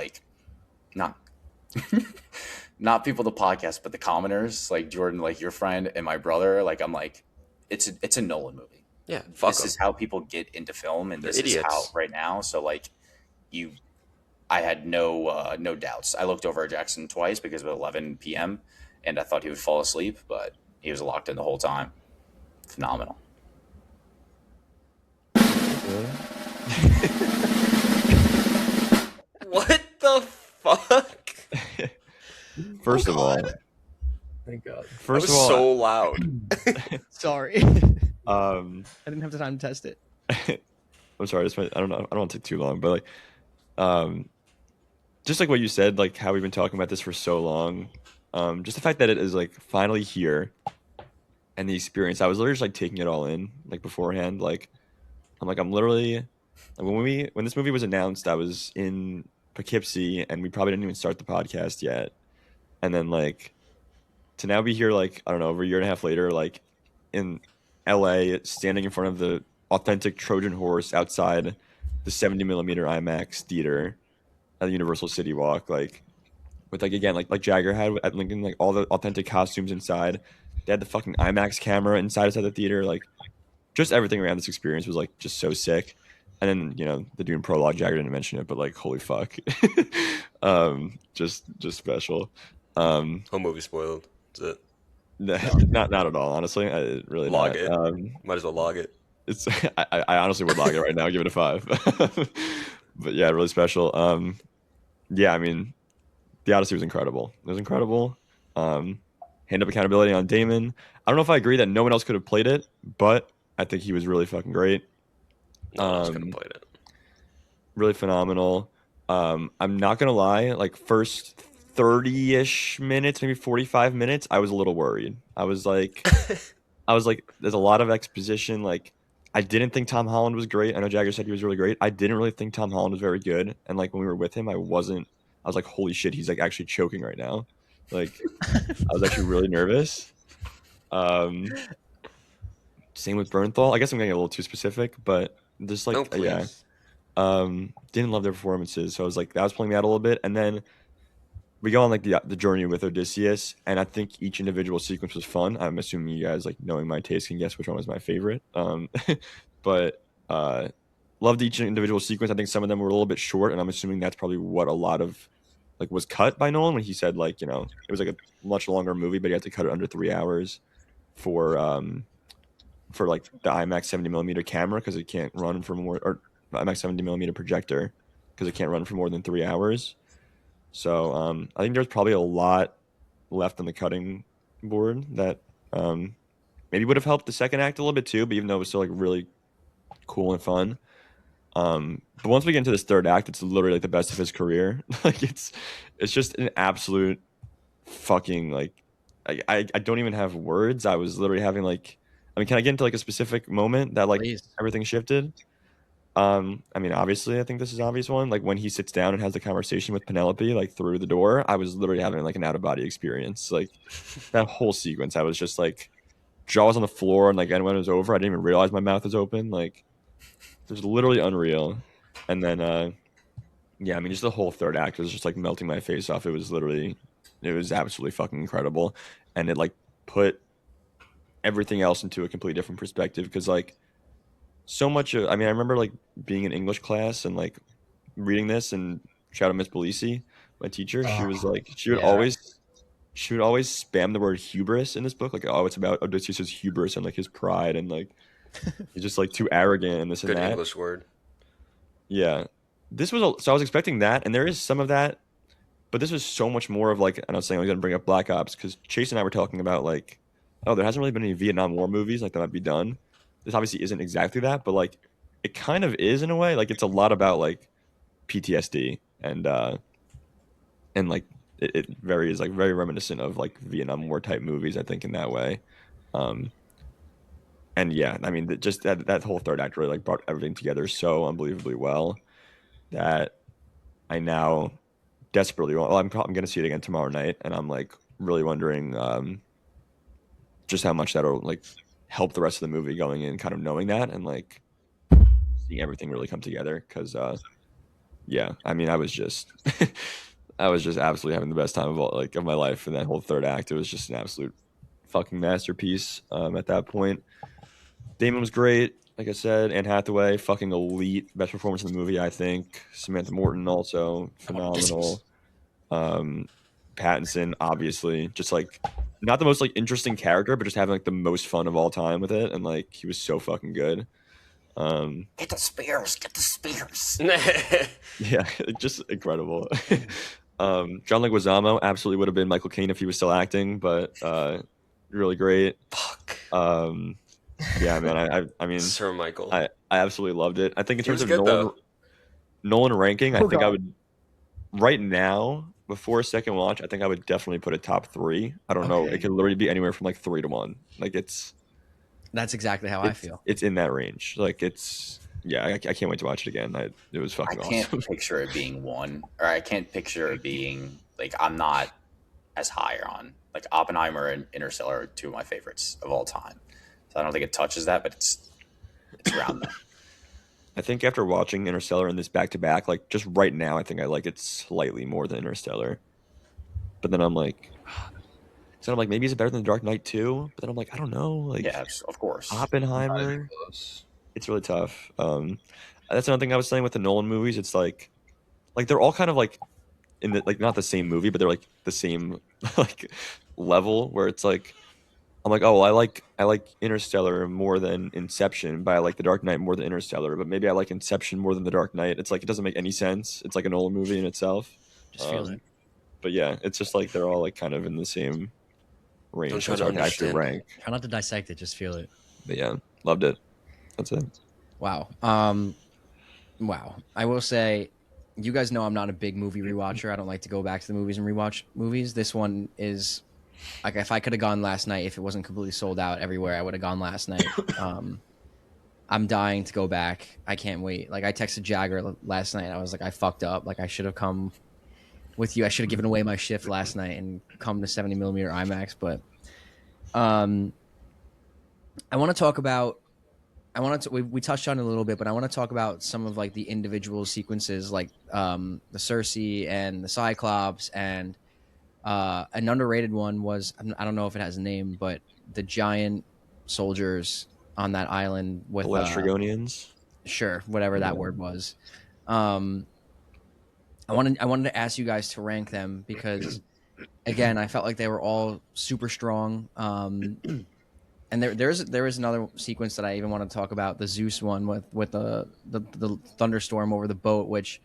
not people the podcast, but the commoners like Jordan, like your friend and my brother. Like I'm like, it's a Nolan movie. Yeah, this is how people get into film, and this is how right now. So I had no doubts. I looked over at Jackson twice because of 11 p.m. and I thought he would fall asleep, but he was locked in the whole time. Phenomenal. What the fuck? First of all, thank God. First of all, so loud. Sorry. I didn't have the time to test it. I'm sorry. I don't know. I don't want to take too long, but just like what you said, like how we've been talking about this for so long. Just the fact that it is like finally here, and the experience. I was literally just like taking it all in like beforehand. I'm literally when this movie was announced, I was in Poughkeepsie, and we probably didn't even start the podcast yet. And then to now be here, I don't know, over a year and a half later, in LA, standing in front of the authentic Trojan horse outside the 70mm IMAX theater at the Universal City Walk, with again, like Jagger had at Lincoln, all the authentic costumes inside. They had the fucking IMAX camera inside the theater, just everything around this experience was just so sick. And then the Dune prologue, Jagger didn't mention it, but holy fuck, just special. Whole movie spoiled. That's it. Not at all, honestly. I really log not. it. Might as well log it. It's I honestly would log it right now. Give it a 5. But yeah, really special. Yeah, I mean, the Odyssey was incredible. It was incredible. Hand up accountability on Damon. I don't know if I agree that no one else could have played it, but I think he was really fucking great. No one else could have played it. Really phenomenal. I'm not gonna lie, first 30-ish minutes, maybe 45 minutes, I was a little worried. I was like, there's a lot of exposition. I didn't think Tom Holland was great. I know Jagger said he was really great. I didn't really think Tom Holland was very good. And when we were with him, I was like, holy shit, he's actually choking right now. I was actually really nervous. Same with Bernthal. I guess I'm getting a little too specific, but just yeah. Didn't love their performances. So I was that was pulling me out a little bit. And then we go on the journey with Odysseus, and I think each individual sequence was fun. I'm assuming you guys, knowing my taste, can guess which one was my favorite. But loved each individual sequence. I think some of them were a little bit short, and I'm assuming that's probably what a lot of was cut by Nolan when he said it was a much longer movie, but he had to cut it under 3 hours for the IMAX 70mm camera because it can't run for more, or IMAX 70mm projector because it can't run for more than 3 hours. So I think there's probably a lot left on the cutting board that maybe would have helped the second act a little bit too, but even though it was still really cool and fun. But once we get into this third act, it's literally the best of his career. It's just an absolute fucking I don't even have words. I was literally having I mean, can I get into like a specific moment that like Please. everything shifted? I mean, obviously, I think this is an obvious one. Like when he sits down and has the conversation with Penelope, like through the door, I was literally having like an out of body experience. Like that whole sequence, I was just like jaws on the floor, and like and when it was over, I didn't even realize my mouth was open. Like it was literally unreal. And then, yeah, I mean, just the whole third act was just like melting my face off. It was literally, it was absolutely fucking incredible, and it like put everything else into a completely different perspective because like so much of, I mean, I remember like being in English class and like reading this, and shout out Miss Belisi, my teacher. She was like, yeah. she would always spam the word hubris in this book, like, oh, it's about Odysseus' hubris and like his pride and like he's just like too arrogant and this and Good that. English word. Yeah, this was so I was expecting that, and there is some of that, but this was so much more of like, and I was saying I was gonna bring up Black Ops because Chase and I were talking about like, oh, there hasn't really been any Vietnam War movies like that might be done. This obviously isn't exactly that, but like it kind of is in a way. Like it's a lot about like PTSD and like it very is like very reminiscent of like Vietnam War type movies. I think in that way. Um, and yeah, I mean just that whole third act really like brought everything together so unbelievably well that I now desperately want. Well, I'm going to see it again tomorrow night, and I'm like really wondering just how much that'll like help the rest of the movie going in, kind of knowing that and like seeing everything really come together. Because yeah, I mean, I was just I was just absolutely having the best time of all, like of my life in that whole third act. It was just an absolute fucking masterpiece. At that point, Damon was great. Like I said, Anne Hathaway, fucking elite, best performance in the movie, I think. Samantha Morton also phenomenal. Pattinson, obviously, just like not the most like interesting character, but just having like the most fun of all time with it, and like he was so fucking good. Get the spears. Get the spears. Yeah, just incredible. John Leguizamo absolutely would have been Michael Caine if he was still acting, but really great. Fuck. Yeah, man. I mean, Sir Michael. I absolutely loved it. I think in He terms was of good, though. Nolan ranking, I Oh, think I God. would right now before a second watch. I think I would definitely put it top 3. I don't know. Okay. It could literally be anywhere from like 3 to 1. Like That's exactly how I feel. it's in that range. Like it's yeah. I can't wait to watch it again. It was I fucking can't awesome. picture it being one, or I can't picture it being like I'm not as high on like Oppenheimer and Interstellar are 2 of my favorites of all time. So I don't think it touches that, but it's around there. I think after watching Interstellar and this back to back, like just right now, I think I like it slightly more than Interstellar. But then I'm like, so I'm like, maybe is it better than The Dark Knight too? But then I'm like, I don't know. Like Yeah, of course. Not even Oppenheimer, close. it's really tough. That's another thing I was saying with the Nolan movies. It's like they're all kind of like in the like not the same movie, but they're like the same like level where it's like I'm like, oh, well, I like Interstellar more than Inception, but I like The Dark Knight more than Interstellar. But maybe I like Inception more than The Dark Knight. It's like it doesn't make any sense. It's like an old movie in itself. Just feels it. But yeah, it's just like they're all like kind of in the same range. Don't try So to I can actually understand. rank. Try not to dissect it. Just feel it. But yeah, loved it. That's it. Wow. Wow. I will say, you guys know I'm not a big movie rewatcher. I don't like to go back to the movies and rewatch movies. This one is like if I could have gone last night, if it wasn't completely sold out everywhere, I would have gone last night. I'm dying to go back. I can't wait. Like I texted Jagger last night. I was like, I fucked up. Like I should have come with you. I should have given away my shift last night and come to 70 millimeter IMAX. But I want to talk about. We touched on it a little bit, but I want to talk about some of like the individual sequences, like the Cersei and the Cyclops, and an underrated one was I don't know if it has a name, but the giant soldiers on that island with The Lastrigonians. Sure, whatever that word was. I wanted to ask you guys to rank them because, again, I felt like they were all super strong. And there is another sequence that I even want to talk about, the Zeus one with the thunderstorm over the boat, which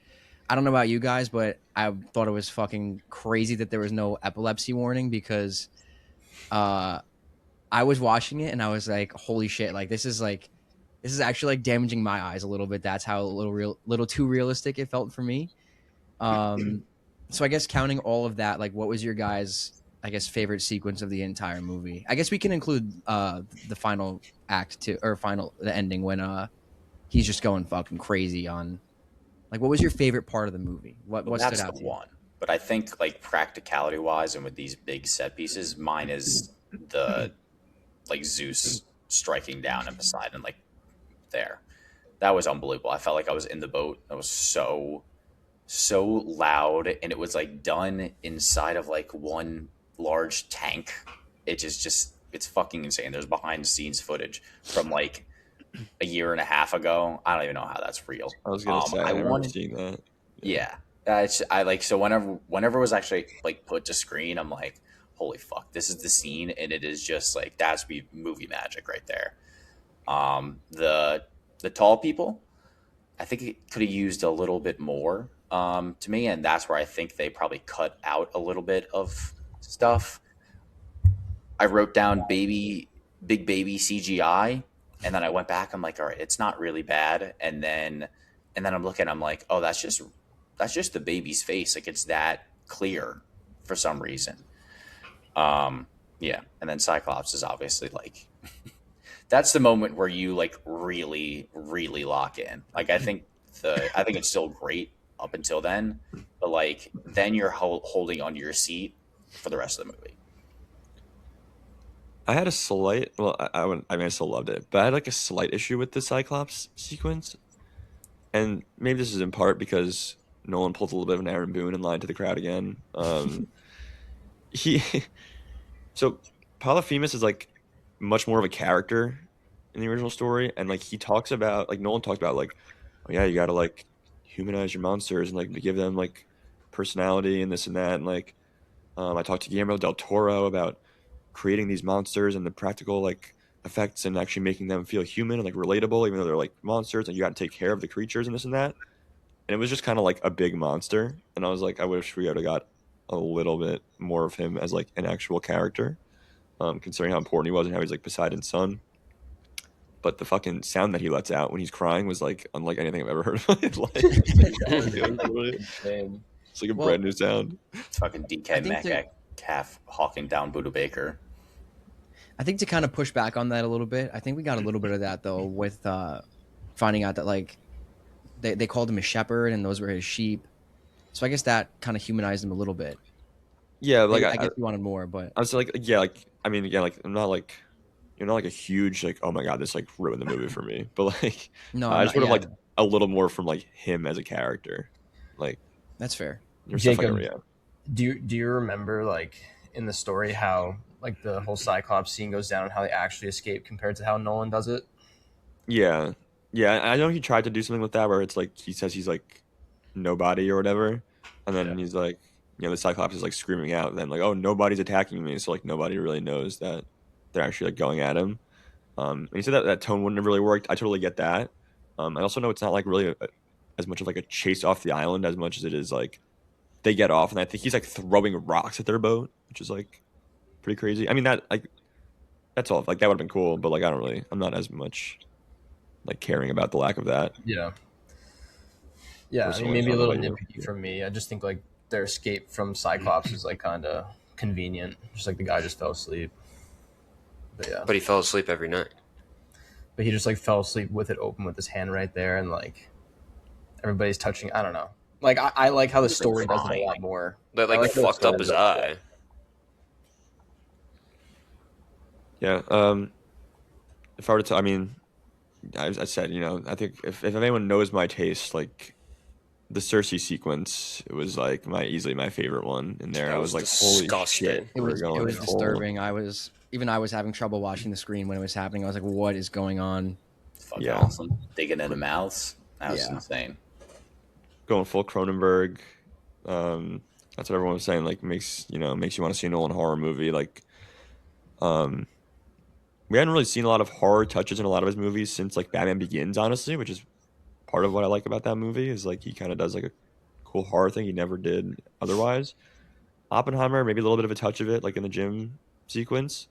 I don't know about you guys, but I thought it was fucking crazy that there was no epilepsy warning because I was watching it and I was like, holy shit, like this is actually like damaging my eyes a little bit. That's how little too realistic it felt for me. So I guess counting all of that, like what was your guys' I guess, favorite sequence of the entire movie. I guess we can include the final act too, or the ending when he's just going fucking crazy on. Like, what was your favorite part of the movie? What Well, stood that's out the to you? one. But I think like practicality wise, and with these big set pieces, mine is the like Zeus striking down and Poseidon like there. That was unbelievable. I felt like I was in the boat. It was so loud, and it was like done inside of like one large tank. It just it's fucking insane. There's behind the scenes footage from like a year and a half ago. I don't even know how that's real. I was gonna say I I remember wanted, seeing that. yeah. I like so whenever it was actually like put to screen, I'm like, holy fuck, this is the scene, and it is just like that's be movie magic right there. The tall people, I think it could have used a little bit more to me, and that's where I think they probably cut out a little bit of stuff. I wrote down big baby CGI, and then I went back. I'm like, all right, it's not really bad, and then I'm looking. I'm like, oh, that's just the baby's face. Like it's that clear for some reason. Yeah, and then Cyclops is obviously like that's the moment where you like really lock in. Like I think it's still great up until then, but like then you're holding onto your seat for the rest of the movie. I had a slight, well, I mean, I still loved it, but I had like a slight issue with the Cyclops sequence, and maybe this is in part because Nolan pulled a little bit of an Aaron Boone and lied to the crowd again. He so Polyphemus is like much more of a character in the original story, and like he talks about like Nolan talked about like, oh yeah, you got to like humanize your monsters and like give them like personality and this and that, and like I talked to Guillermo del Toro about creating these monsters and the practical like effects and actually making them feel human and like relatable, even though they're like monsters, and you got to take care of the creatures and this and that. And it was just kind of like a big monster, and I was like, I wish we would have got a little bit more of him as like an actual character, considering how important he was and how he's like Poseidon's son. But the fucking sound that he lets out when he's crying was like unlike anything I've ever heard of. It's like a Well, brand new sound. It's fucking I DK think to Metcalf hawking down Buda Baker. I think to kind of push back on that a little bit, I think we got a little bit of that though with finding out that like they called him a shepherd and those were his sheep. So I guess that kind of humanized him a little bit. Yeah, like I guess we wanted more, but I was like, yeah, like I mean, again, like I'm not like you're not like a huge like oh my god, this like ruined the movie for me, but like no, I I'm just not, would have yeah, liked a little more from like him as a character, like that's fair. there's stuff Jacob, like, yeah. do you remember like in the story how like the whole Cyclops scene goes down and how they actually escape compared to how Nolan does it? Yeah, yeah. I know he tried to do something with that where it's like he says he's like nobody or whatever, and then he's like, you know, the Cyclops is like screaming out, and then like, oh, nobody's attacking me, so like nobody really knows that they're actually like going at him. And he said that that tone wouldn't have really worked. I totally get that. I also know it's not like really as much of like a chase off the island as much as it is like they get off, and I think he's like throwing rocks at their boat, which is like pretty crazy. I mean that like that's all like that would have been cool, but like I'm not as much like caring about the lack of that. Yeah. Yeah, I mean, Personally, maybe I a don't know little about you. nitpicky from me. I just think like their escape from Cyclops is like kind of convenient. Just like the guy just fell asleep. But yeah, But he fell asleep every night. but he just like fell asleep with it open with his hand right there, and like everybody's touching. I don't know. Like I like how the Just, like, story does it a crying. lot more. That I like how the fucked up story his does it. eye. Yeah. If I were to, I mean, I said, you know, I think if anyone knows my taste, like the Cersei sequence, it was like easily my favorite one in there. That I was was like, holy disgusting. shit, It we're was going full. disturbing. I was having trouble watching the screen when it was happening. I was like, what is going on? Fucking Yeah. awesome. Digging into mouths. That was Yeah. insane. Going full Cronenberg. That's what everyone was saying. Like makes you want to see a Nolan horror movie. Like, we hadn't really seen a lot of horror touches in a lot of his movies since like Batman Begins, honestly, which is part of what I like about that movie is like he kind of does like a cool horror thing he never did otherwise. Oppenheimer, maybe a little bit of a touch of it, like in the gym sequence.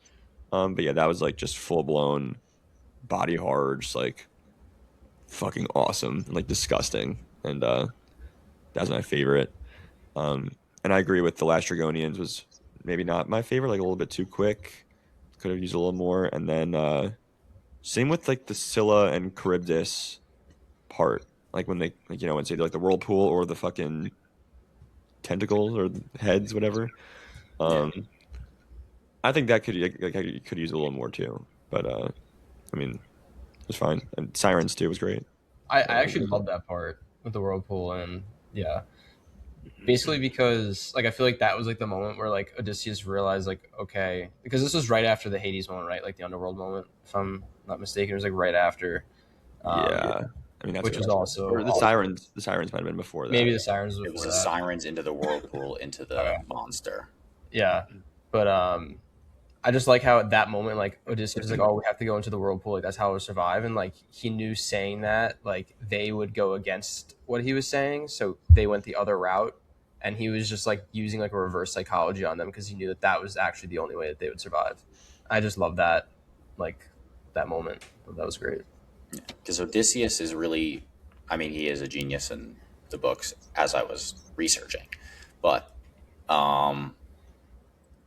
But yeah, that was like just full blown body horror, just like fucking awesome and like disgusting. And that's my favorite. And I agree with The Last Dragonians was maybe not my favorite, like a little bit too quick. Could have used a little more. And then same with like the Scylla and Charybdis part. Like when they like, when say like the whirlpool or the fucking tentacles or heads, whatever. I think that could you could use a little more too. But I mean, it was fine. And Sirens too was great. I actually love that part with the whirlpool, and yeah, basically because like I feel like that was like the moment where like Odysseus realized like, okay, because this was right after the Hades moment, right? Like the underworld moment, if I'm not mistaken. It was like right after. Yeah. I mean, that's which was also or the Sirens. The Sirens might have been before that. Maybe the Sirens was It was before the that. Sirens into the whirlpool into the monster. Yeah, but I just like how at that moment, like Odysseus was like, "Oh, we have to go into the whirlpool. Like that's how we'll survive." And like he knew saying that, like they would go against what he was saying, so they went the other route, and he was just like using like a reverse psychology on them because he knew that that was actually the only way that they would survive. I just love that, like that moment. That was great. Because Odysseus is really, I mean, he is a genius in the books, as I was researching, but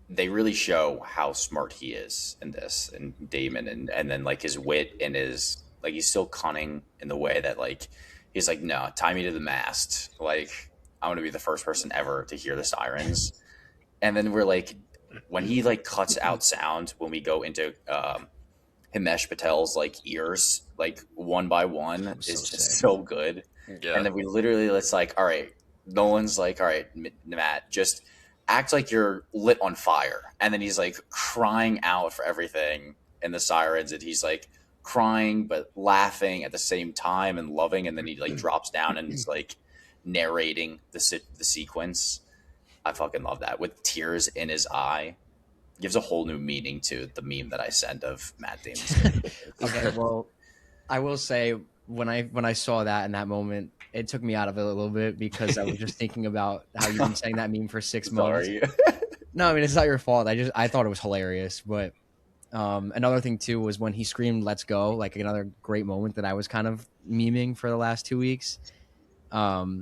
they really show how smart he is in this, and Damon, and then like his wit and his like he's still cunning in the way that like he's like, no, tie me to the mast, like I'm gonna be the first person ever to hear the sirens. And then we're like, when he like cuts out sound when we go into Himesh Patel's like ears, like one by one, is just so good. Yeah. And then we literally, it's like, all right, Nolan's like, all right, Matt, just act like you're lit on fire. And then he's like crying out for everything in the sirens, and he's like crying but laughing at the same time and loving. And then he like drops down and he's like narrating the sequence. I fucking love that, with tears in his eye. Gives a whole new meaning to the meme that I sent of Matt Damon. Okay, well, I will say when I saw that in that moment, it took me out of it a little bit because I was just thinking about how you've been saying that meme for 6 months. Sorry. No, I mean, it's not your fault. I thought it was hilarious. But another thing too was when he screamed "Let's go!" Like another great moment that I was kind of memeing for the last 2 weeks. Yeah,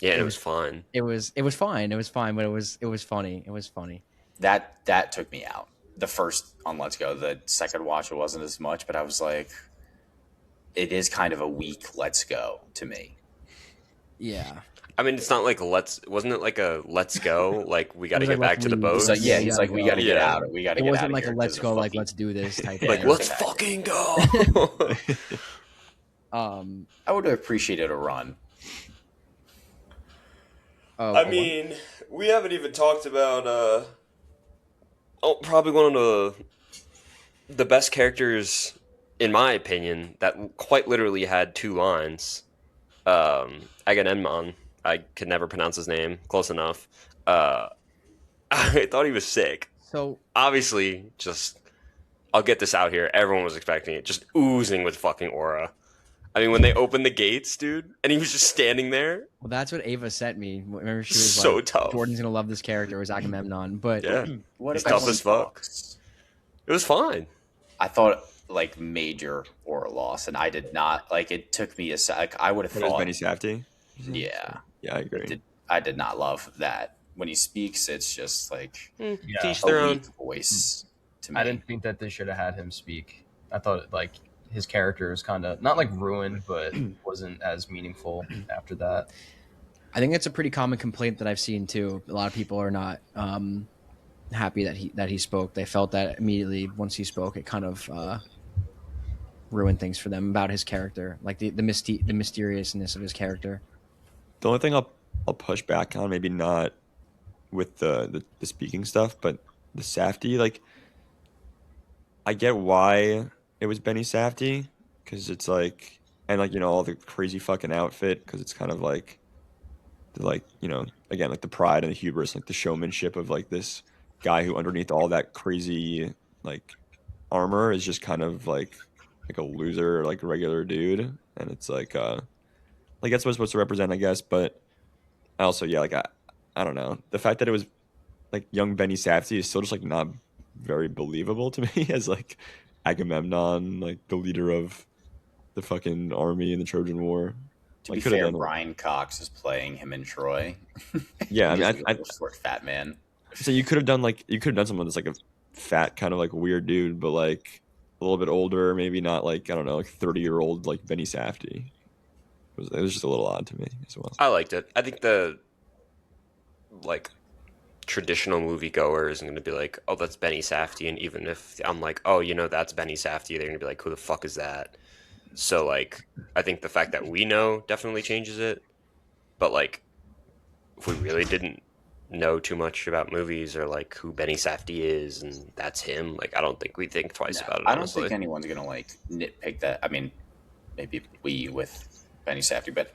it was fine. It was fine. It was fine, but it was funny. It was funny. That took me out. The first on Let's Go, the second watch, it wasn't as much, but I was like, it is kind of a weak Let's Go to me. Yeah. I mean, it's not like wasn't it like a let's go? Like we got to It was get like, back to the let's boat. leave. It's like, yeah, he's like, we got to get Yeah. out. We got to It get out wasn't of like here. a let's 'cause go, of like fucking- let's do this type Yeah, Like thing. let's exactly. fucking go. I would have appreciated a run. I mean, we haven't even talked about probably one of the best characters in my opinion that quite literally had 2 lines. Agamemnon. I could never pronounce his name close enough. I thought he was sick. So Obviously, just I'll get this out here. Everyone was expecting it, just oozing with fucking aura. I mean, when they opened the gates, dude, and he was just standing there. well, that's what Ava sent me. Remember, she was So like, tough. Jordan's gonna love this character. It was Agamemnon, but Yeah, What He's if tough everyone as fuck. talks? it was fine. I thought like major aura loss, and I did not like. It took me a sec. Like, I would have It was thought. Benny Safdie. Yeah, Yeah, I agree. I did not love that. When he speaks, it's just like Yeah. Teach a their own. weak voice to me. I didn't think that they should have had him speak. I thought like his character was kind of not like ruined, but wasn't as meaningful after that. I think it's a pretty common complaint that I've seen too. A lot of people are not happy that he spoke. They felt that immediately once he spoke, it kind of ruined things for them about his character, like the mysteriousness of his character. The only thing I'll push back on, maybe not with the speaking stuff, but the Safdie, like I get why it was Benny Safdie, because it's like, and like all the crazy fucking outfit, because it's kind of like again, like the pride and the hubris, like the showmanship of like this guy who underneath all that crazy like armor is just kind of like a loser, like a regular dude, and it's like that's what it's supposed to represent, I guess. But I also, yeah, like I don't know, the fact that it was like young Benny Safdie is still just like not very believable to me as like Agamemnon, like the leader of the fucking army in the Trojan War. To Like, be coulda fair, done- Brian Cox is playing him in Troy. Yeah, I mean, He's a little short, fat man. So you could have done someone that's like a fat kind of like weird dude, but like a little bit older, maybe not like I don't know, like 30-year-old like Benny Safdie. It was just a little odd to me as well. I liked it. I think the like traditional moviegoer isn't going to be like, oh, that's Benny Safdie, and even if I'm like, oh, that's Benny Safdie, they're going to be like, who the fuck is that? So like, I think the fact that we know definitely changes it. But like, if we really didn't know too much about movies or like who Benny Safdie is and that's him, like I don't think we think twice about it. I don't Honestly, think anyone's gonna like nitpick that. I mean, maybe we with Benny Safdie, but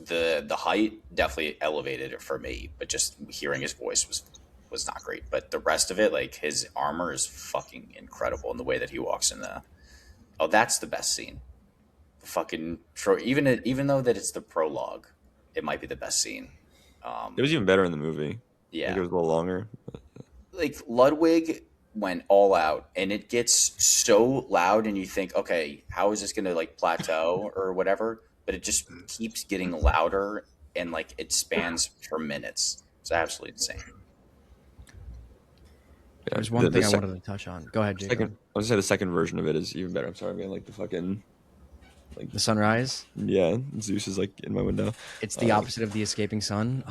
the height definitely elevated it for me. But just hearing his voice was not great. But the rest of it, like his armor is fucking incredible, in the way that he walks in the. Oh, that's the best scene. The fucking even though that it's the prologue, it might be the best scene. It was even better in the movie. Yeah, Like it was a little longer. like Ludwig went all out, and it gets so loud, and you think, okay, how is this going to like plateau or whatever? But it just keeps getting louder, and like it spans for minutes. It's absolutely insane. Yeah, There's one thing I wanted to touch on. Go ahead, Jacob. I was gonna say the second version of it is even better. I'm sorry, man. Like the fucking The sunrise. yeah, Zeus is like in my window. It's the opposite of the escaping sun.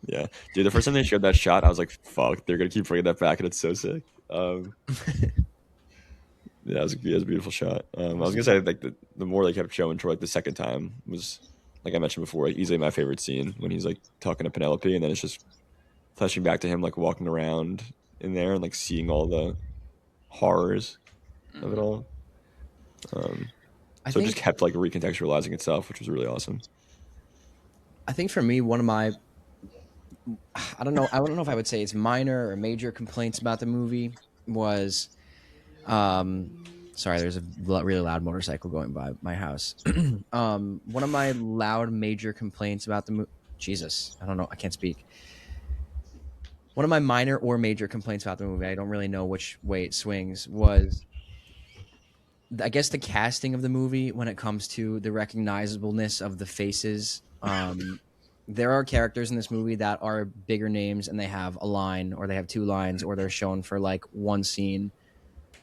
Yeah, dude. The first time they showed that shot, I was like, "Fuck, they're gonna keep bringing that back, and it's so sick." Yeah, it was a beautiful shot. I was gonna say like the more they kept showing for like the second time was like I mentioned before, like, easily my favorite scene when he's like talking to Penelope, and then it's just flashing back to him like walking around in there and like seeing all the horrors of it all. So it just kept like recontextualizing itself, which was really awesome. I think for me, one of my I don't know if I would say it's minor or major complaints about the movie was sorry, there's a really loud motorcycle going by my house. One of my loud major complaints about the movie, Jesus, I don't know, I can't speak. One of my minor or major complaints about the movie, I don't really know which way it swings, was I guess the casting of the movie when it comes to the recognizableness of the faces. There are characters in this movie that are bigger names and they have a line or they have two lines or they're shown for like one scene.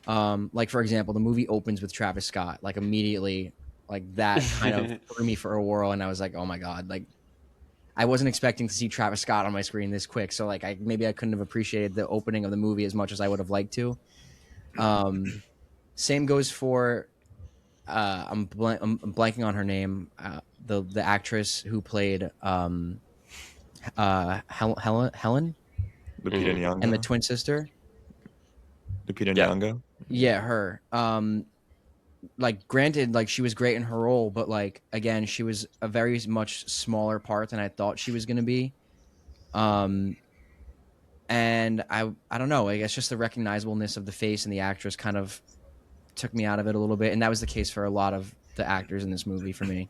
Like for example, the movie opens with Travis Scott. Like immediately, like that kind of threw me for a whirl, and I was like, oh my god, like I wasn't expecting to see Travis Scott on my screen this quick. So like I couldn't have appreciated the opening of the movie as much as I would have liked to. Same goes for I'm blanking on her name. The actress who played Helen Lupita Nyong'o and the twin sister. Lupita Nyong'o. Yeah, her. Like granted, like she was great in her role, but like again, she was a very much smaller part than I thought she was going to be. And I don't know. I guess just the recognizableness of the face and the actress kind of took me out of it a little bit, and that was the case for a lot of the actors in this movie for me.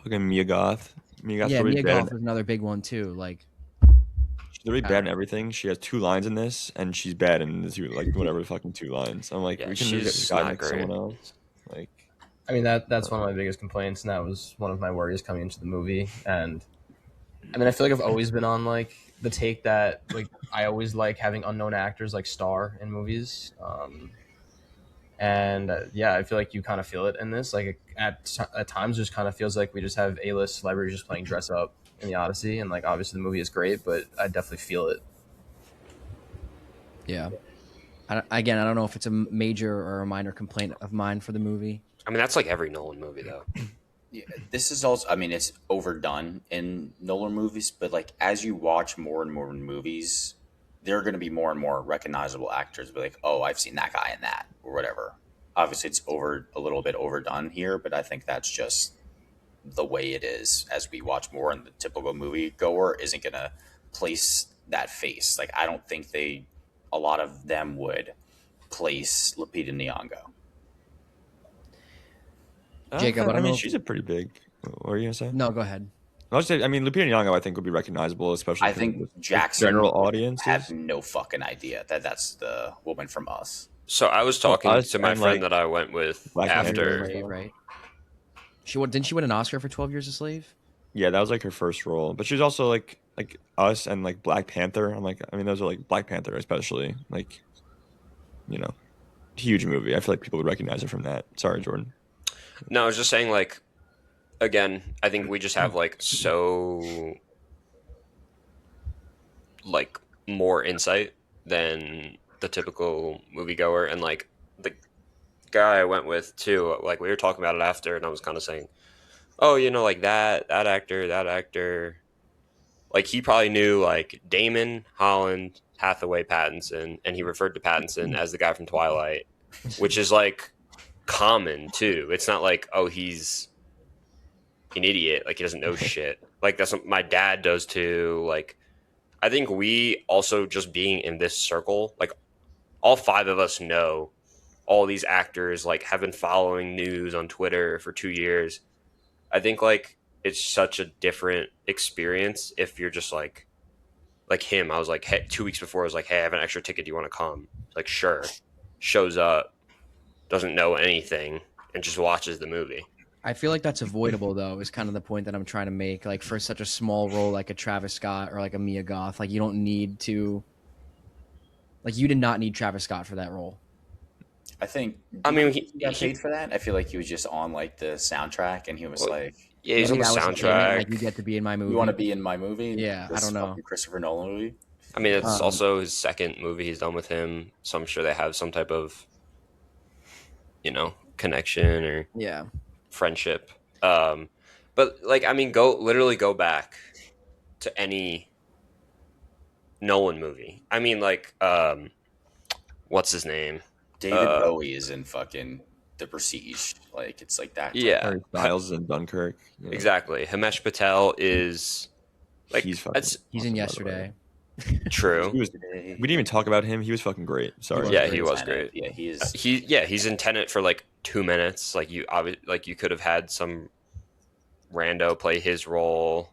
Okay, Mia Goth. Mia Goth was another big one too. Like she's really bad in everything. She has two lines in this, and she's bad in the two, like whatever the fucking two lines. I'm like, we can she's get not great. someone else. Like, I mean that's one of my biggest complaints, and that was one of my worries coming into the movie. And I mean, I feel like I've always been on like the take that like I always like having unknown actors like star in movies. And yeah, I feel like you kind of feel it in this. Like at times, just kind of feels like we just have A-list celebrities just playing dress up in the Odyssey, and like obviously the movie is great, but I definitely feel it. Yeah. I don't know if it's a major or a minor complaint of mine for the movie. I mean, that's like every Nolan movie, though. Yeah, this is also, I mean, it's overdone in Nolan movies, but like as you watch more and more movies, there are going to be more and more recognizable actors. Be like, oh, I've seen that guy in that or whatever. Obviously, it's a little bit overdone here, but I think that's just the way it is. As we watch more, and the typical movie goer isn't going to place that face. Like, I don't think a lot of them would place Lupita Nyong'o. Jacob, I mean, she's a pretty big. What were you gonna say? No, go ahead. I was saying, I mean, Lupita Nyong'o, I think would be recognizable, especially. I think Jackson general audience have no fucking idea that that's the woman from Us. So I was talking to my friend that I went with after. Right. Didn't she win an Oscar for 12 Years a Slave? Yeah, that was like her first role, but she was also like Us and like Black Panther. I'm like, I mean, those are like Black Panther, especially like, you know, huge movie. I feel like people would recognize her from that. Sorry, Jordan. No, I was just saying, like, again, I think we just have like so like more insight than the typical moviegoer, and like the guy I went with too. Like we were talking about it after, and I was kind of saying, "Oh, you know, like that actor." Like he probably knew like Damon, Holland, Hathaway, Pattinson, and he referred to Pattinson as the guy from Twilight, which is like common too. It's not like, oh, he's an idiot, like he doesn't know shit. Like that's what my dad does too. Like I think we also, just being in this circle, like all five of us know all these actors, like have been following news on Twitter for 2 years. I think like it's such a different experience if you're just like him. I was like, hey, 2 weeks before, I was like, hey, I have an extra ticket. Do you want to come? Like, sure. Shows up, doesn't know anything, and just watches the movie. I feel like that's avoidable, though, is kind of the point that I'm trying to make. Like, for such a small role like a Travis Scott or like a Mia Goth, like, you don't need to. Like, you did not need Travis Scott for that role. I think. I mean, he got paid for that. I feel like he was just on like the soundtrack, and he was like, yeah, he's on the that was soundtrack. like, you get to be in my movie. "You want to be in my movie?" Yeah, I This don't know. fucking Christopher Nolan movie. I mean, it's also his second movie he's done with him, so I'm sure they have some type of, connection or Yeah. friendship. But like, I mean, literally go back to any Nolan movie. I mean, like, what's his name? David Bowie is in fucking The Prestige. Like it's like that. Yeah, Harry Styles in Dunkirk. Yeah. exactly. Himesh Patel is like He's fucking that's He's in Yesterday. true. we didn't even talk about him. He was fucking great. Sorry. Yeah, he was great. Yeah, he is. He's in Tenet for like 2 minutes. Like you could have had some rando play his role.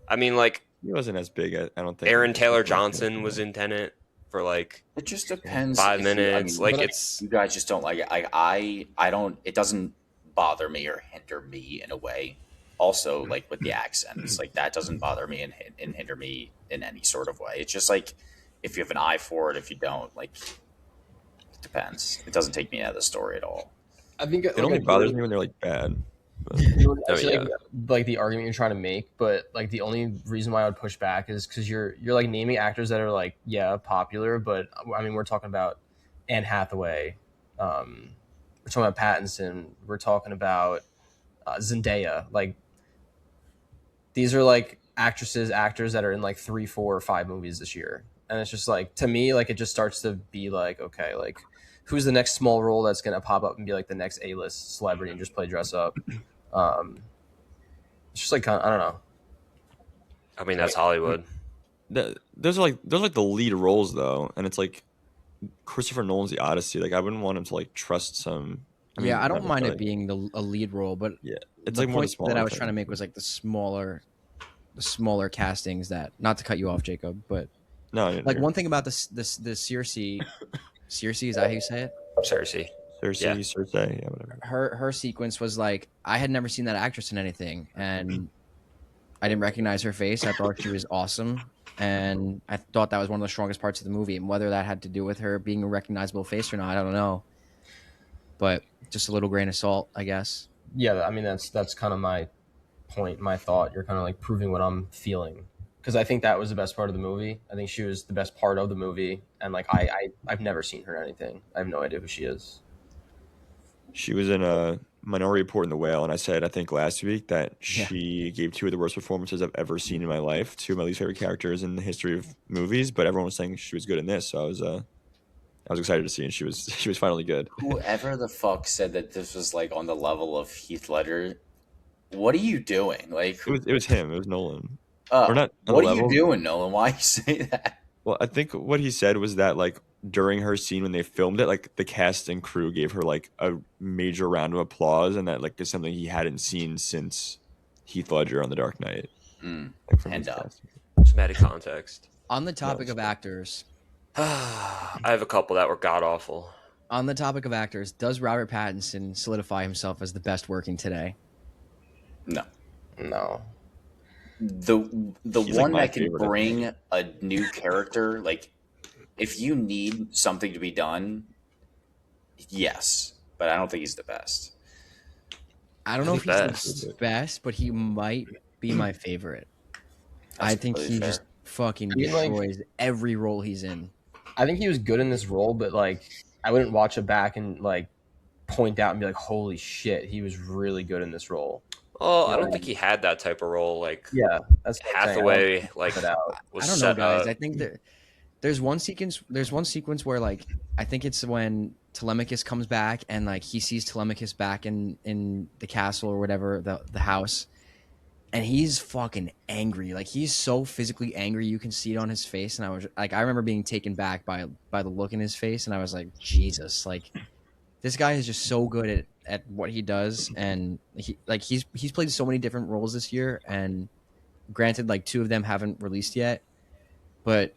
I mean, like He wasn't as big. I don't think. Aaron Taylor Johnson was in Tenet for like It just depends. 5 if you- minutes. I mean, Like it's you guys just don't like it. I don't. It doesn't bother me or hinder me in a way. Also, like with the accents, like that doesn't bother me and hinder me in any sort of way. It's just like if you have an eye for it, if you don't, like it depends. It doesn't take me out of the story at all. I think It only bothers me when they're like bad. Like the argument you're trying to make, but like the only reason why I would push back is because you're like naming actors that are like popular, but I mean we're talking about Anne Hathaway, we're talking about Pattinson, we're talking about Zendaya. Like these are like actors that are in like 3, 4, or 5 movies this year, and it's just like to me like it just starts to be like okay, like who's the next small role that's gonna pop up and be like the next A-list celebrity and just play dress up. It's just like I don't know. I mean, that's Hollywood. Those are like the lead roles though, and it's like Christopher Nolan's The Odyssey. Like I wouldn't want him to like trust some. I don't mind it being a lead role, but yeah, it's the like more point the smaller that I was thing. trying to make was like the smaller castings. That, not to cut you off, Jacob, but No, like one thing about the Circe, is that how you say it? Cersei. Cersei, yeah, whatever. Her sequence was like, I had never seen that actress in anything, and I didn't recognize her face. I thought she was awesome, and I thought that was one of the strongest parts of the movie. And whether that had to do with her being a recognizable face or not, I don't know. But just a little grain of salt, I guess. Yeah, I mean that's kind of my point, my thought. You're kind of like proving what I'm feeling because I think that was the best part of the movie. I think she was the best part of the movie, and like I've never seen her in anything. I have no idea who she is. She was in a Minority Report in The Whale, and I said I think last week that she gave 2 of the worst performances I've ever seen in my life. 2 of my least favorite characters in the history of movies, but everyone was saying she was good in this, so I was excited to see, and she was finally good. Whoever the fuck said that this was like on the level of Heath Ledger, what are you doing? Like It was him. It was Nolan. Or not on what the are you level. doing, Nolan? Why you say that? Well, I think what he said was that like during her scene when they filmed it, like the cast and crew gave her like a major round of applause, and that like is something he hadn't seen since Heath Ledger on The Dark Knight. Like, from Hand his up. cast. Some added context. On the topic of actors, I have a couple that were god awful. does Robert Pattinson solidify himself as the best working today? No. No, the He's, one my that can favorite, I bring a new character, like if you need something to be done, yes, but I don't think he's the best. I don't know if he's best. the best, but he might be my favorite. That's I think completely he fair. just fucking I mean, like- destroys every role he's in. I think he was good in this role, but like I wouldn't watch it back and like point out and be like, "Holy shit, he was really good in this role." Oh, You I know, don't think he had that type of role. Like Yeah, that's what I'm saying. I don't Hathaway, think he like put it out. was I don't know, set guys. up. I think that there's one sequence where like I think it's when Telemachus comes back and like he sees Telemachus back in the castle or whatever, the house, and he's fucking angry. Like he's so physically angry, you can see it on his face. And I was like, I remember being taken back by the look in his face, and I was like, Jesus, like this guy is just so good at what he does, and he's played so many different roles this year, and granted, like 2 of them haven't released yet, but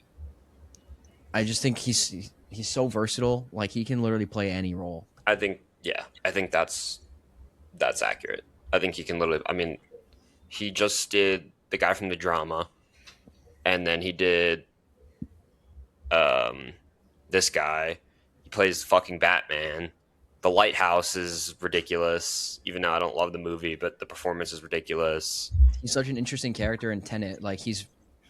I just think he's so versatile. Like he can literally play any role. I think that's accurate. I think he can literally. I mean, he just did the guy from the drama, and then he did this guy. He plays fucking Batman. The Lighthouse is ridiculous, even though I don't love the movie, but the performance is ridiculous. He's such an interesting character in Tenet. Like he's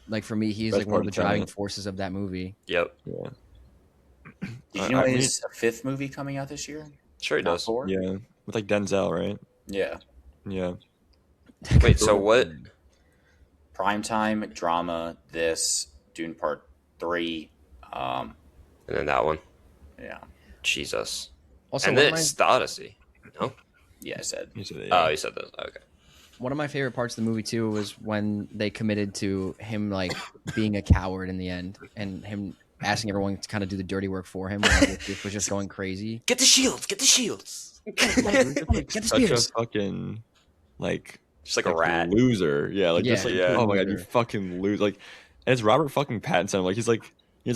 like for me, he's Best like one of part the of driving Tenet. forces of that movie. Yep, Yeah. Did you know there's a 5th movie coming out this year? sure he Not does. 4? Yeah, with like Denzel, right? Yeah. Yeah. Wait, so what? Primetime drama. This Dune Part 3. And then that one. Yeah. Jesus. Also, And one then of, it's the Odyssey. No? Yeah, I said. You said it, Oh, yeah. you said that. Okay. one of my favorite parts of the movie too was when they committed to him like being a coward in the end, and him asking everyone to kind of do the dirty work for him. When it was just going crazy. Get the shields. Get the shields. Get the Such a spears. fucking like Just like a rat. loser. Yeah, like just like Yeah. oh my god, you Loser. fucking lose. Like, and it's Robert fucking Pattinson. Like he's like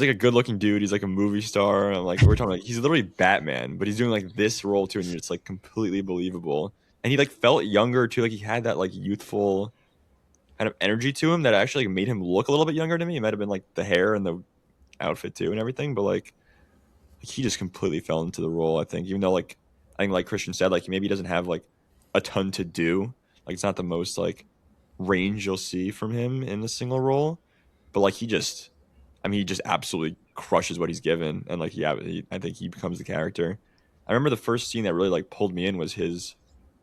a good looking dude. He's like a movie star. I'm like we're talking like he's literally Batman, but he's doing like this role too, and it's like completely believable. And he like felt younger too. Like he had that like youthful kind of energy to him that actually like, made him look a little bit younger to me. It might have been like the hair and the outfit too and everything, but like he just completely fell into the role. I think even though like I think like Christian said, like maybe he doesn't have like a ton to do. Like it's not the most like range you'll see from him in a single role, but like he just absolutely crushes what he's given, and like I think he becomes the character. I remember the first scene that really like pulled me in was his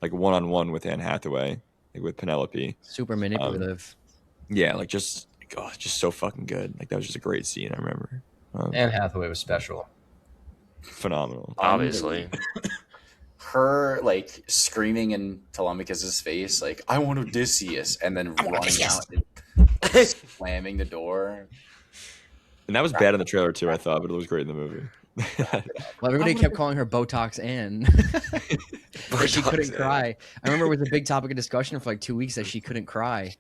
like one-on-one with Anne Hathaway, like with Penelope. Super manipulative. Yeah, like just so fucking good. Like that was just a great scene. I remember. Anne Hathaway was special. Phenomenal. Obviously. Her like screaming in Telemachus's face, like "I want Odysseus," and then running out and slamming the door. And that was bad in the trailer too, I thought, but it was great in the movie. Well, everybody kept calling her Botox Ann. But she couldn't cry. I remember it was a big topic of discussion for like 2 weeks that she couldn't cry.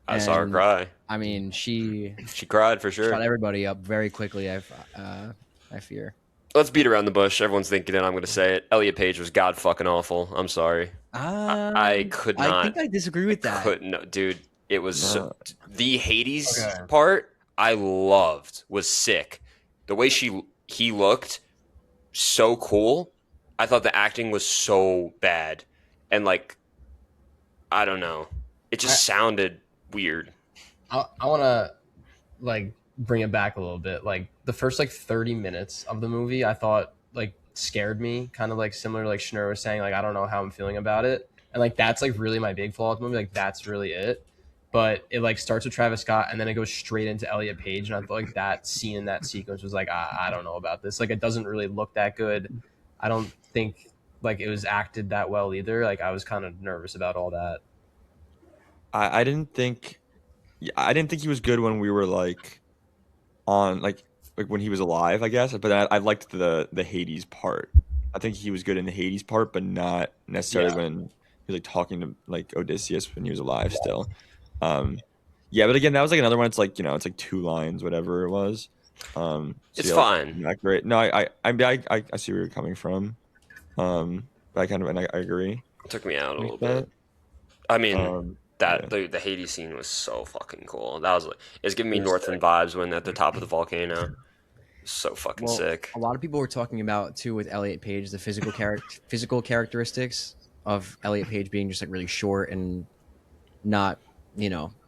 I saw her And, cry. I mean, she She cried for sure. shut everybody up very quickly. I fear. Let's beat around the bush. Everyone's thinking it. I'm going to say it. Elliot Page was god fucking awful. I'm sorry. I could not. I think I disagree with that. No, dude. It was the Hades Okay. part. I loved was sick. The way he looked so cool. I thought the acting was so bad, and like I don't know. It just sounded weird. I want to like bring it back a little bit. Like the first like 30 minutes of the movie, I thought like scared me, kind of like similar to like Schnur was saying, like I don't know how I'm feeling about it, and like that's like really my big flaw with the movie. Like that's really it. But it like starts with Travis Scott and then it goes straight into Elliot Page, and I thought like that scene in that sequence was like I don't know about this. Like it doesn't really look that good. I don't think like it was acted that well either. Like I was kind of nervous about all that. I didn't think he was good when we were like on like when he was alive, I guess. But I liked the Hades part. I think he was good in the Hades part, but not necessarily when he was like talking to like Odysseus when he was alive still. Yeah, but again, that was like another one. It's like it's like 2 lines, whatever it was. So It's yeah, fine. not great. No, I see where you're coming from. But I agree. It took me out a little Like that. bit. I mean, That the Hades scene was so fucking cool. That was like, it's giving me It was Northland vibes when at the top of the volcano. So fucking Well, sick. a lot of people were talking about too with Elliot Page the physical characteristics of Elliot Page being just like really short and not,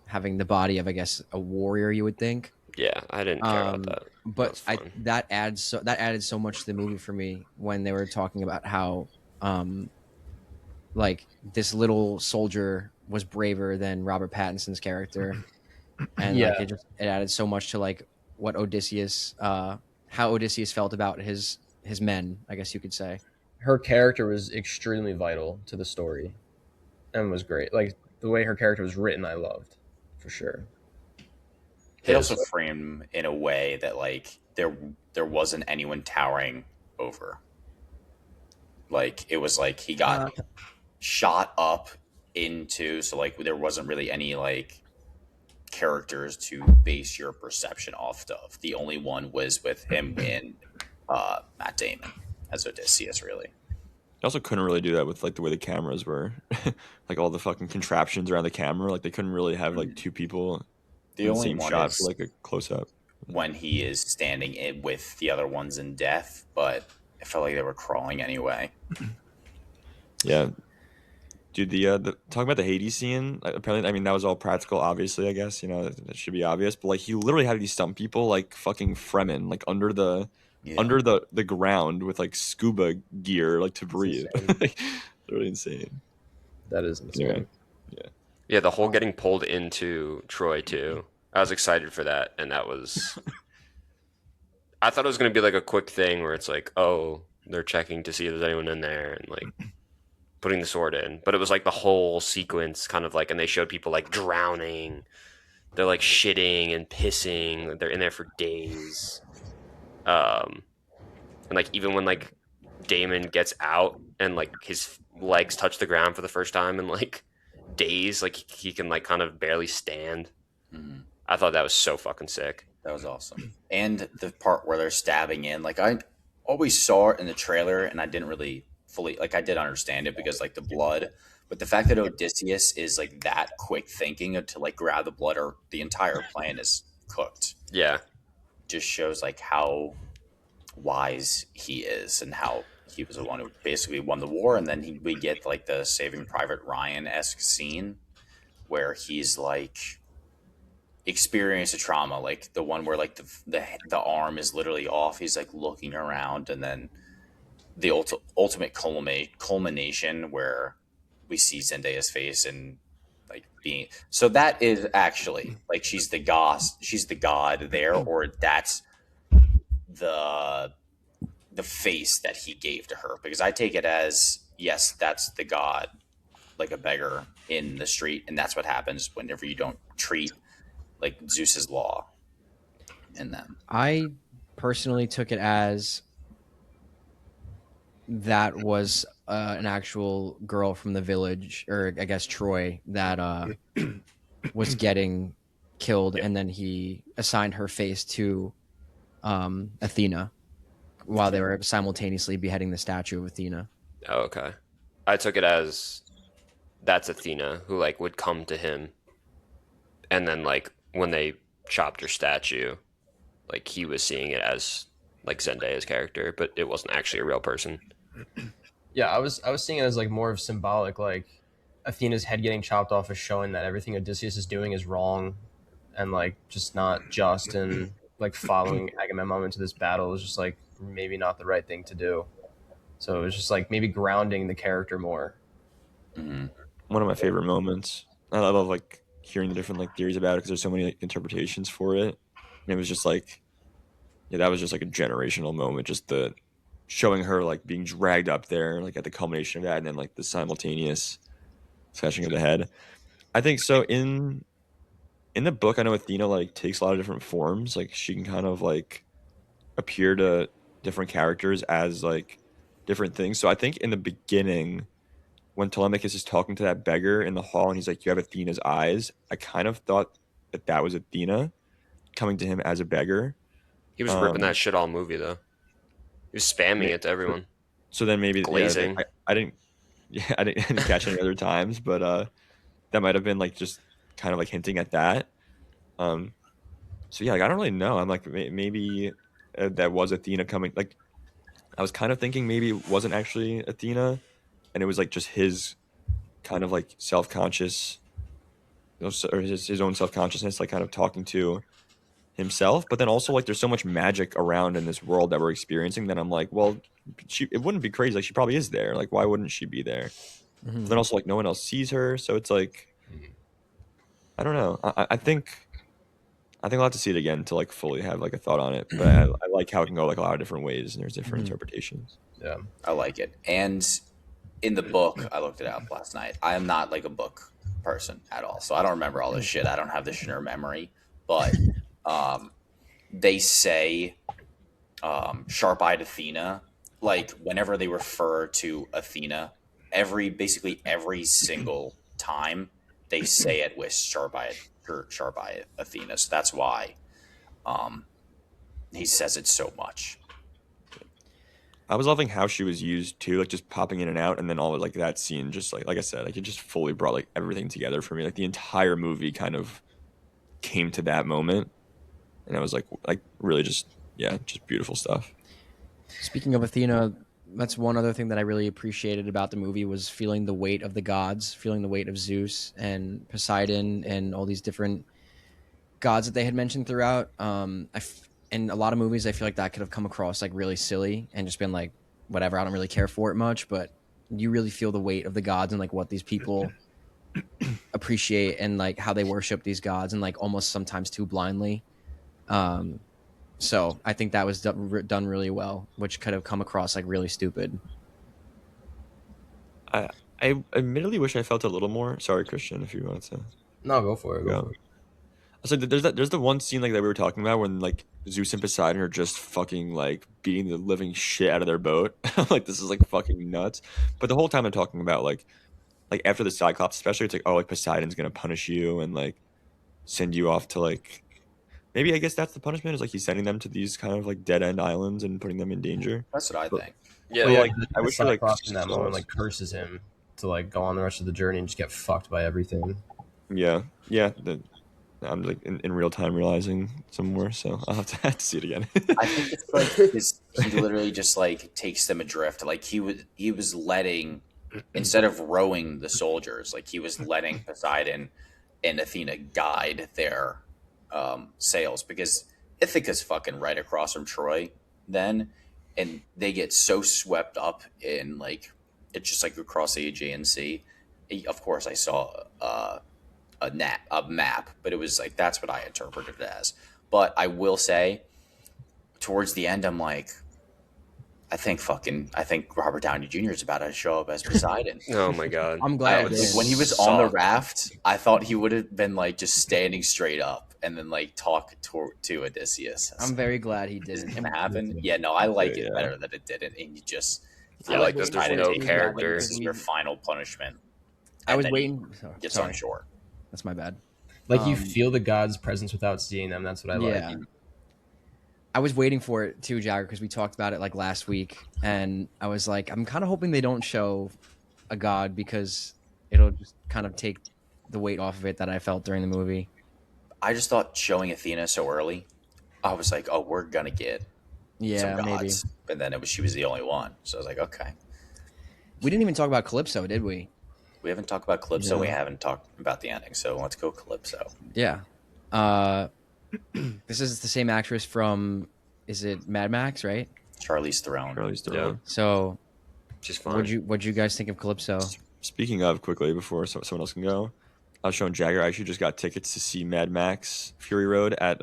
having the body of, I guess, a warrior, you would think. Yeah, I didn't care about that. But That was fun. that added so much to the movie for me when they were talking about how like this little soldier was braver than Robert Pattinson's character, and Yeah. like it added so much to like what Odysseus how Odysseus felt about his men, I guess you could say. Her character was extremely vital to the story and was great. Like the way her character was written, I loved for sure. It also framed in a way that like there wasn't anyone towering over. Like it was like he got shot up into, so like there wasn't really any like characters to base your perception off of. The only one was with him in Matt Damon as Odysseus, really. I also couldn't really do that with like the way the cameras were, like all the fucking contraptions around the camera. Like they couldn't really have like two people The in the only same one shot is for like a close up. when he is standing in with the other ones in death, but it felt like they were crawling anyway. Yeah, dude. The talking about the Hades scene. Apparently, I mean that was all practical. Obviously, I guess that should be obvious. But like he literally had these stunt people like fucking Fremen like under the ground with like scuba gear like to breathe. Like, literally insane. That is insane. Yeah, the whole getting pulled into Troy too. I was excited for that, and that was. I thought it was going to be like a quick thing where it's like, oh, they're checking to see if there's anyone in there and like putting the sword in. But it was like the whole sequence kind of like, and they showed people like drowning. They're like shitting and pissing. They're in there for days. And like even when like Damon gets out and like his legs touch the ground for the first time in like days, like he can like kind of barely stand. Mm-hmm. I thought that was so fucking sick. That was awesome. And the part where they're stabbing in, like I always saw it in the trailer and I didn't really fully, like I did understand it because like the blood, but the fact that Odysseus is like that quick thinking to like grab the blood or the entire plan is cooked. Yeah. Just shows like how wise he is and how he was the one who basically won the war. And then we get like the Saving Private Ryan-esque scene where he's like experienced a trauma, like the one where like the arm is literally off. He's like looking around, and then the ultimate culmination where we see Zendaya's face and like being, so that is actually like she's the god there, or that's the face that he gave to her, because I take it as yes, that's the god, like a beggar in the street, and that's what happens whenever you don't treat like Zeus's law in them. I personally took it as that was an actual girl from the village, or I guess Troy, that was getting killed, and then he assigned her face to Athena while they were simultaneously beheading the statue of Athena. Oh, okay. I took it as that's Athena who like would come to him, and then like when they chopped her statue, like he was seeing it as like Zendaya's character, but it wasn't actually a real person. Yeah, I was seeing it as like more of symbolic, like Athena's head getting chopped off is showing that everything Odysseus is doing is wrong and like just not just, and like following Agamemnon into this battle is just like maybe not the right thing to do. So it was just like maybe grounding the character more. Mm-hmm. One of my favorite moments. I love like hearing the different like theories about it because there's so many like interpretations for it. And it was just like, yeah, that was just like a generational moment. Just the showing her like being dragged up there, like at the culmination of that, and then like the simultaneous smashing of the head. I think so. In the book, I know Athena like takes a lot of different forms. Like she can kind of like appear to different characters as like different things. So I think in the beginning, when Telemachus is talking to that beggar in the hall and he's like, you have Athena's eyes, I kind of thought that was Athena coming to him as a beggar. He was ripping that shit all movie though. He was spamming it to everyone. So then maybe glazing. I didn't catch any other times, but that might have been like just kind of like hinting at that. So yeah, like I don't really know. I'm like maybe that was Athena coming. Like I was kind of thinking maybe it wasn't actually Athena, and it was like just his kind of like self-conscious, or his own self-consciousness, like kind of talking to himself. But then also like there's so much magic around in this world that we're experiencing that I'm like, well, it wouldn't be crazy. Like she probably is there. Like why wouldn't she be there? But then also like no one else sees her, so it's like I don't know. I think I'll have to see it again to like fully have like a thought on it. But I like how it can go like a lot of different ways and there's different interpretations. Yeah. I like it. And in the book, I looked it up last night. I am not like a book person at all, so I don't remember all this shit. I don't have the Schner memory, but they say sharp-eyed Athena, like whenever they refer to Athena, basically every single time they say it with sharp-eyed Athena. So that's why he says it so much. I was loving how she was used too, like just popping in and out, and then all of like that scene, just like I said, like it just fully brought like everything together for me. Like the entire movie kind of came to that moment, and I was like really just beautiful stuff. Speaking of Athena, that's one other thing that I really appreciated about the movie was feeling the weight of the gods, feeling the weight of Zeus and Poseidon and all these different gods that they had mentioned throughout. In a lot of movies, I feel like that could have come across like really silly and just been like, whatever, I don't really care for it much. But you really feel the weight of the gods and like what these people appreciate and like how they worship these gods and like almost sometimes too blindly. So I think that was done really well, which could have come across like really stupid. I admittedly wish I felt a little more. Sorry, Christian, if you want to. No, go for it. Go for it. So there's the one scene like that we were talking about when like Zeus and Poseidon are just fucking like beating the living shit out of their boat. Like this is like fucking nuts. But the whole time I'm talking about like after the Cyclops, especially it's like, oh, like Poseidon's gonna punish you and like send you off to like, maybe I guess that's the punishment, is like he's sending them to these kind of like dead end islands and putting them in danger. That's what I think. Yeah, But, Yeah, like I wish like Cyclops in that moment like curses him to like go on the rest of the journey and just get fucked by everything. yeah. I'm like in real time realizing some more, so I'll have to see it again. I think it's like he literally just like takes them adrift. Like he was letting, instead of rowing the soldiers, like he was letting Poseidon and Athena guide their sails, because Ithaca's fucking right across from Troy then, and they get so swept up in like it's just like across the Aegean Sea. Of course, I saw a map, but it was like that's what I interpreted it as. But I will say, towards the end, I'm like, I think Robert Downey Jr. is about to show up as Poseidon. Oh my god! I'm glad When he was on the raft, I thought he would have been like just standing straight up and then like talk to Odysseus. I'm very glad he didn't. Is it gonna happen? Yeah, no, I like it better that it didn't, and you just like that there's no character. This is your final punishment. I was waiting. Gets Sorry. on shore. That's my bad. Like you feel the gods' presence without seeing them. That's what I like. Yeah. I was waiting for it too, Jagger, because we talked about it like last week, and I was like, I'm kind of hoping they don't show a god because it'll just kind of take the weight off of it that I felt during the movie. I just thought showing Athena so early, I was like, oh, we're gonna get some gods, maybe. but then she was the only one, so I was like, okay. We didn't even talk about Calypso, did we? We haven't talked about Calypso. We haven't talked about the ending, so let's go Calypso. Yeah. This is the same actress from, is it Mad Max, right? Charlize Theron. Yeah. So, She's fine. What'd you guys think of Calypso? Speaking of, quickly before someone else can go, I was showing Jagger. I actually just got tickets to see Mad Max Fury Road at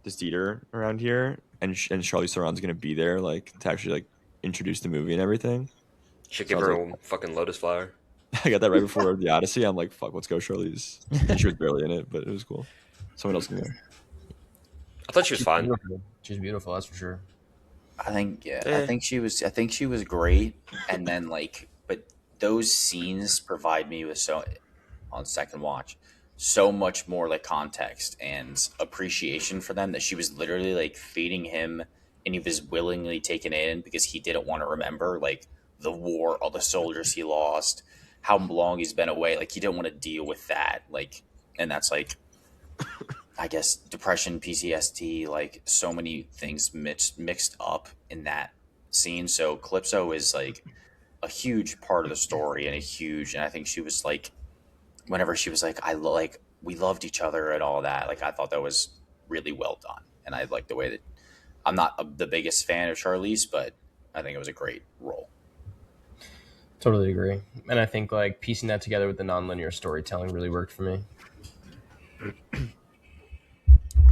this theater around here, and Charlize Theron's gonna be there, like to actually like introduce the movie and everything. Should give her a fucking lotus flower. I got that right before the Odyssey. I'm like, fuck, let's go, Charlize. And she was barely in it, but it was cool. Someone else can go. I thought she was fine. She's beautiful, that's for sure. I think I think she was great, and then but those scenes provide me with on second watch so much more like context and appreciation for them, that she was literally like feeding him, and he was willingly taken in because he didn't want to remember like the war, all the soldiers he lost, how long he's been away. Like he didn't want to deal with that. Like, and that's like, I guess depression, PTSD, like so many things mixed up in that scene. So Calypso is like a huge part of the story and and I think she was like, whenever she was like, like we loved each other and all that. Like I thought that was really well done, and I like the way that I'm not the biggest fan of Charlize, but I think it was a great role. Totally agree. And I think like piecing that together with the nonlinear storytelling really worked for me.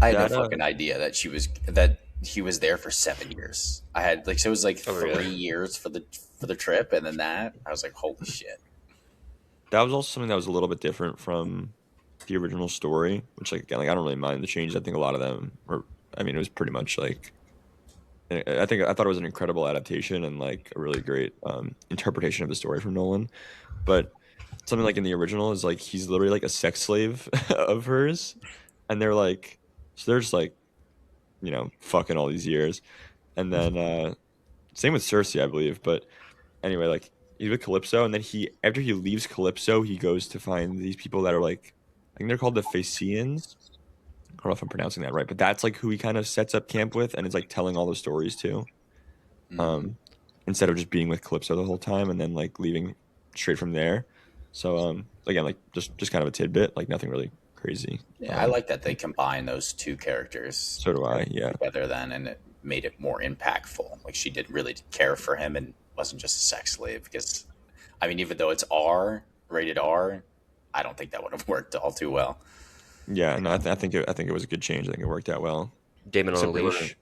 I had no fucking idea that he was there for 7 years. I had like, so it was like 3 years for the trip, and then that I was like, holy shit. That was also something that was a little bit different from the original story, which like again, like I don't really mind the changes. I think a lot of them were. I mean, it was pretty much like. I thought it was an incredible adaptation and like a really great interpretation of the story from Nolan, but something like in the original is like he's literally like a sex slave of hers, and they're like, so they're just like, you know, fucking all these years, and then same with Cersei, I believe. But anyway, like he's with Calypso, and then after he leaves Calypso, he goes to find these people that are like, I think they're called the Phaeacians. I don't know if I'm pronouncing that right, but that's like who he kind of sets up camp with, and is like telling all the stories to. Instead of just being with Calypso the whole time and then like leaving straight from there. So again, like just kind of a tidbit, like nothing really crazy. Yeah, I like that they combine those two characters. So do I. Yeah. Together then, and it made it more impactful. Like she did really care for him and wasn't just a sex slave. Because, I mean, even though it's rated R, I don't think that would have worked all too well. Yeah, no, I think it was a good change. I think it worked out well. Damon on a leash.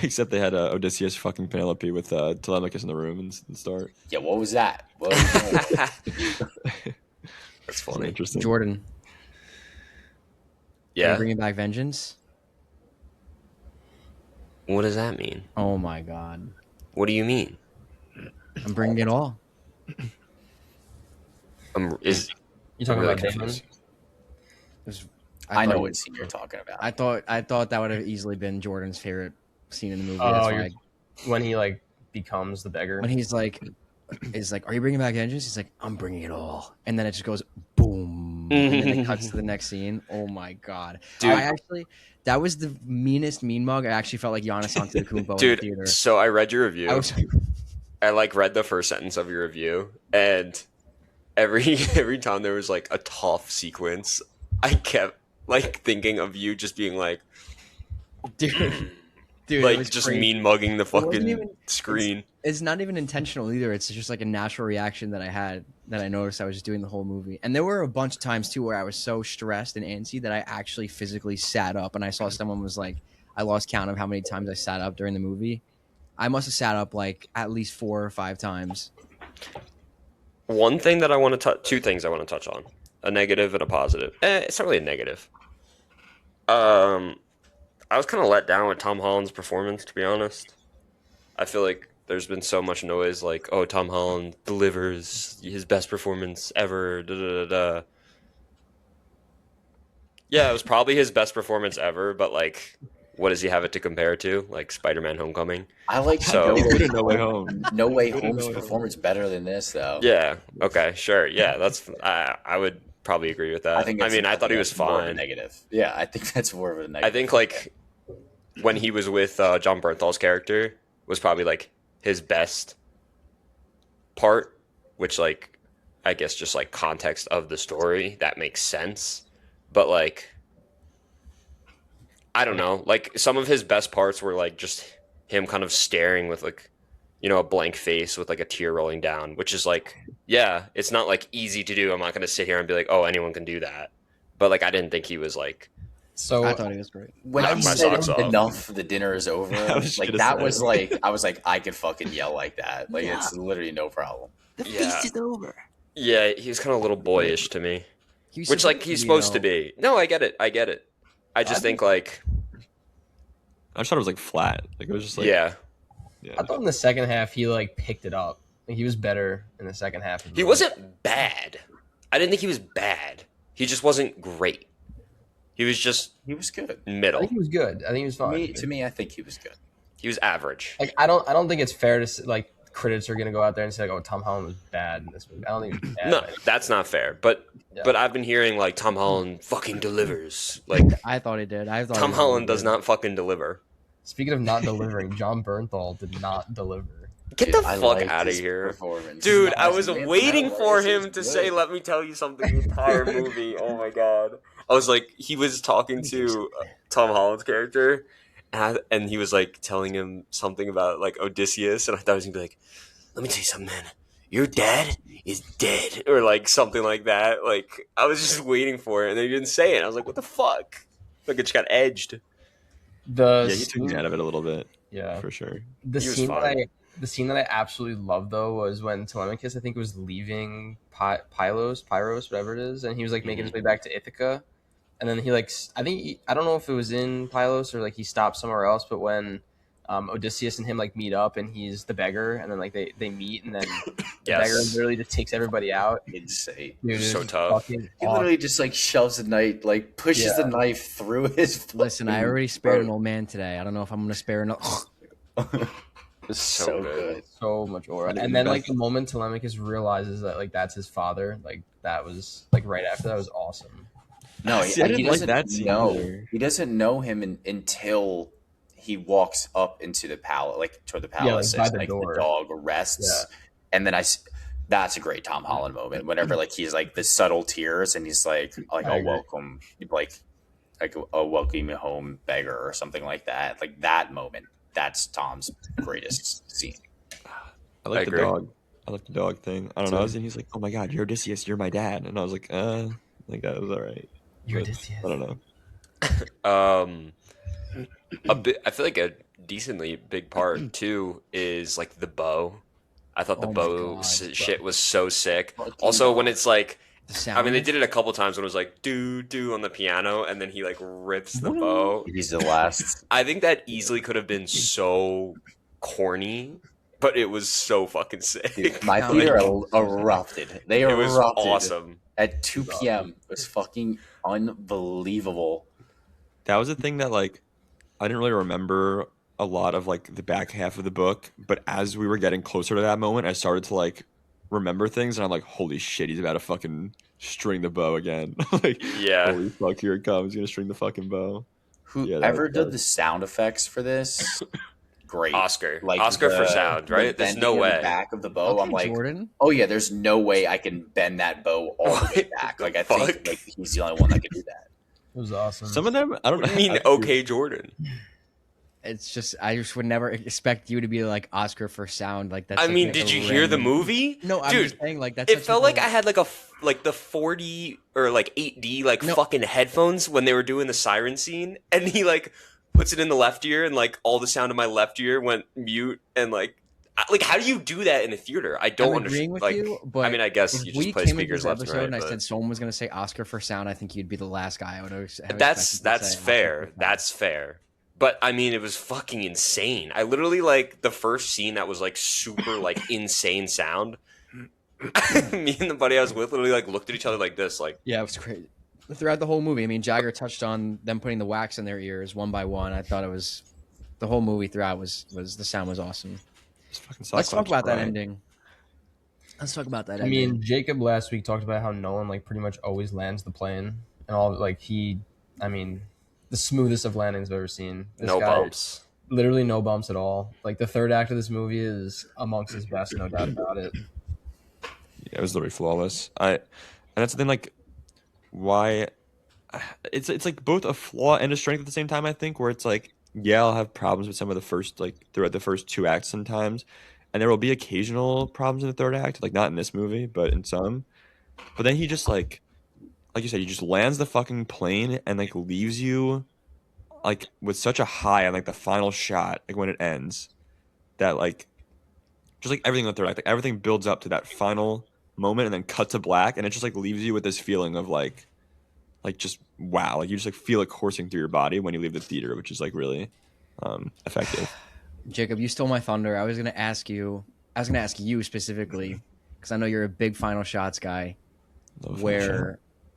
Except they had Odysseus fucking Penelope with Telemachus in the room and start. Yeah, what was that? What was that? That's funny. Interesting. Jordan. Yeah. Bringing back vengeance. What does that mean? Oh my god. What do you mean? I'm bringing it all. You talking about Damon? I know what scene you're talking about. I thought that would have easily been Jordan's favorite scene in the movie. When he like becomes the beggar. When he's like, "Are you bringing back vengeance?" He's like, "I'm bringing it all," and then it just goes boom, and then it cuts to the next scene. Oh my god, dude! That was the meanest mean mug. I actually felt like Giannis Antetokounmpo in the theater. So I read your review. I like read the first sentence of your review, and every time there was like a tough sequence, I kept like thinking of you just being like, dude, like just crazy. Mean mugging the fucking screen. It's not even intentional either. It's just like a natural reaction that I had that I noticed I was just doing the whole movie. And there were a bunch of times too where I was so stressed and antsy that I actually physically sat up, and I saw someone was like, I lost count of how many times I sat up during the movie. I must have sat up like at least 4 or 5 times. One thing that I want to touch, 2 things I want to touch on, a negative and a positive. It's not really a negative. I was kind of let down with Tom Holland's performance, to be honest. I feel like there's been so much noise, like, oh, Tom Holland delivers his best performance ever, da-da-da-da. Yeah, it was probably his best performance ever, but, like, what does he have it to compare to? Like Spider-Man Homecoming? I like No Way Home. No Way Home's performance better than this, though. Yeah, okay, sure. Yeah, that's I would probably agree with that. I thought he was fine. Negative. Yeah, I think that's more of a negative. I think, like, when he was with John Bernthal's character was probably, like, his best part, which, like, I guess just, like, context of the story, that makes sense. But, like, I don't know. Like, some of his best parts were, like, just him kind of staring with, like, you know, a blank face with, like, a tear rolling down, which is, like, yeah, it's not, like, easy to do. I'm not going to sit here and be like, oh, anyone can do that. But, like, I didn't think he was, like... So I thought he was great. When I said enough, the dinner is over. Like that was like I was like I could fucking yell like that. Like it's literally no problem. The feast is over. Yeah, he was kind of a little boyish to me, which like he's supposed to be. No, I get it. I just think like I just thought it was like flat. Like it was just like yeah. I thought in the second half he like picked it up. Like, he was better in the second half. He wasn't bad. I didn't think he was bad. He just wasn't great. He was good. Middle. I think he was good. I think he was fine. To me, I think he was good. He was average. Like I don't think it's fair to say, like critics are gonna go out there and say like, "Oh, Tom Holland was bad in this movie." I don't think it was bad. No, that's not fair. But I've been hearing like Tom Holland fucking delivers. Like I thought he did. I thought Tom Holland does not fucking deliver. Speaking of not delivering, John Bernthal did not deliver. Get the fuck out of here, dude! I was waiting for him to say, "Let me tell you something." The entire movie. Oh my god! I was like, he was talking to Tom Holland's character, and he was like telling him something about like Odysseus, and I thought he was gonna be like, "Let me tell you something, man. Your dad is dead," or like something like that. Like I was just waiting for it, and they didn't say it. I was like, "What the fuck?" Like it just got edged. He took me out of it a little bit. Yeah, for sure. The scene that I absolutely loved though was when Telemachus, I think, was leaving Pylos, whatever it is, and he was like making his way back to Ithaca, and then he like I don't know if it was in Pylos or like he stopped somewhere else, but when Odysseus and him like meet up and he's the beggar, and then like they meet, and then the beggar literally just takes everybody out. Insane. Dude, so tough. He literally just like shoves the knife, like pushes the knife through his. Listen, I already spared an old man today. I don't know if I'm gonna spare another. It's so good. So much aura. And then like the moment Telemachus realizes that like that's his father, like that was like right after that was awesome. No, he doesn't know. He doesn't know him until he walks up into the palace, like toward the palace, like, and the dog rests, and then that's a great Tom Holland moment. Whenever like he's like the subtle tears, and he's like oh welcome, like a welcome home beggar or something like that. Like that moment, that's Tom's greatest scene. I like the dog. I like the dog thing. I don't know. And he's like, "Oh my god, you're Odysseus. You're my dad," and I was like, like that was all right. You're Odysseus. I don't know. I feel like a decently big part too is like the bow. I thought the bow shit was so sick. Also, when it's like, I mean, they did it a couple times when it was like do on the piano, and then he like rips the bow. He's the last. I think that easily could have been so corny, but it was so fucking sick. Dude, my theater erupted. They erupted. It was awesome. At 2 p.m. It was fucking unbelievable. That was a thing that like I didn't really remember a lot of like the back half of the book, but as we were getting closer to that moment, I started to like remember things, and I'm like, holy shit, he's about to fucking string the bow again. Like, holy fuck, here it comes. He's gonna string the fucking bow. Whoever did the sound effects for this, great. Oscar for sound, right? There's no way. The back of the bow, I'm like, Jordan? Oh yeah, there's no way I can bend that bow all the way back. Like I think like he's the only one that can do that. It was awesome. Some of them, I don't know. I mean, okay, Jordan. It's just I just would never expect you to be like Oscar for sound like that. I mean, did you hear the movie? No, I'm just saying like that's. It felt like I had like the 4D or like 8D fucking headphones when they were doing the siren scene, and he like puts it in the left ear, and like all the sound in my left ear went mute, and like how do you do that in a theater? I don't understand. With like, you, but I mean, I guess you just play speakers left and right. And I said someone was going to say Oscar for sound. I think you'd be the last guy I would have. That's fair. That's fair. But I mean, it was fucking insane. I literally like the first scene that was like super like insane sound. Me and the buddy I was with literally like looked at each other like this, like it was crazy. Throughout the whole movie, I mean, Jagger touched on them putting the wax in their ears one by one. I thought it was the whole movie throughout was the sound was awesome. Let's talk about that ending. I mean, Jacob last week talked about how Nolan like pretty much always lands the plane and all like the smoothest of landings I've ever seen. No bumps. Literally no bumps at all. Like the third act of this movie is amongst his best, no doubt about it. Yeah, it was literally flawless. And that's the thing, like why it's like both a flaw and a strength at the same time, I think, where it's like, yeah, I'll have problems with some of the first throughout the first 2 acts sometimes. And there will be occasional problems in the third act, like not in this movie, but in some. But then he just like you said, he just lands the fucking plane and like leaves you like with such a high on like the final shot, like when it ends, that like just like everything in the third act, like everything builds up to that final moment and then cut to black, and it just like leaves you with this feeling of like just wow, like you just like feel it coursing through your body when you leave the theater, which is like really effective. Jacob, you stole my thunder. I was gonna ask you specifically because I know you're a big final shots guy.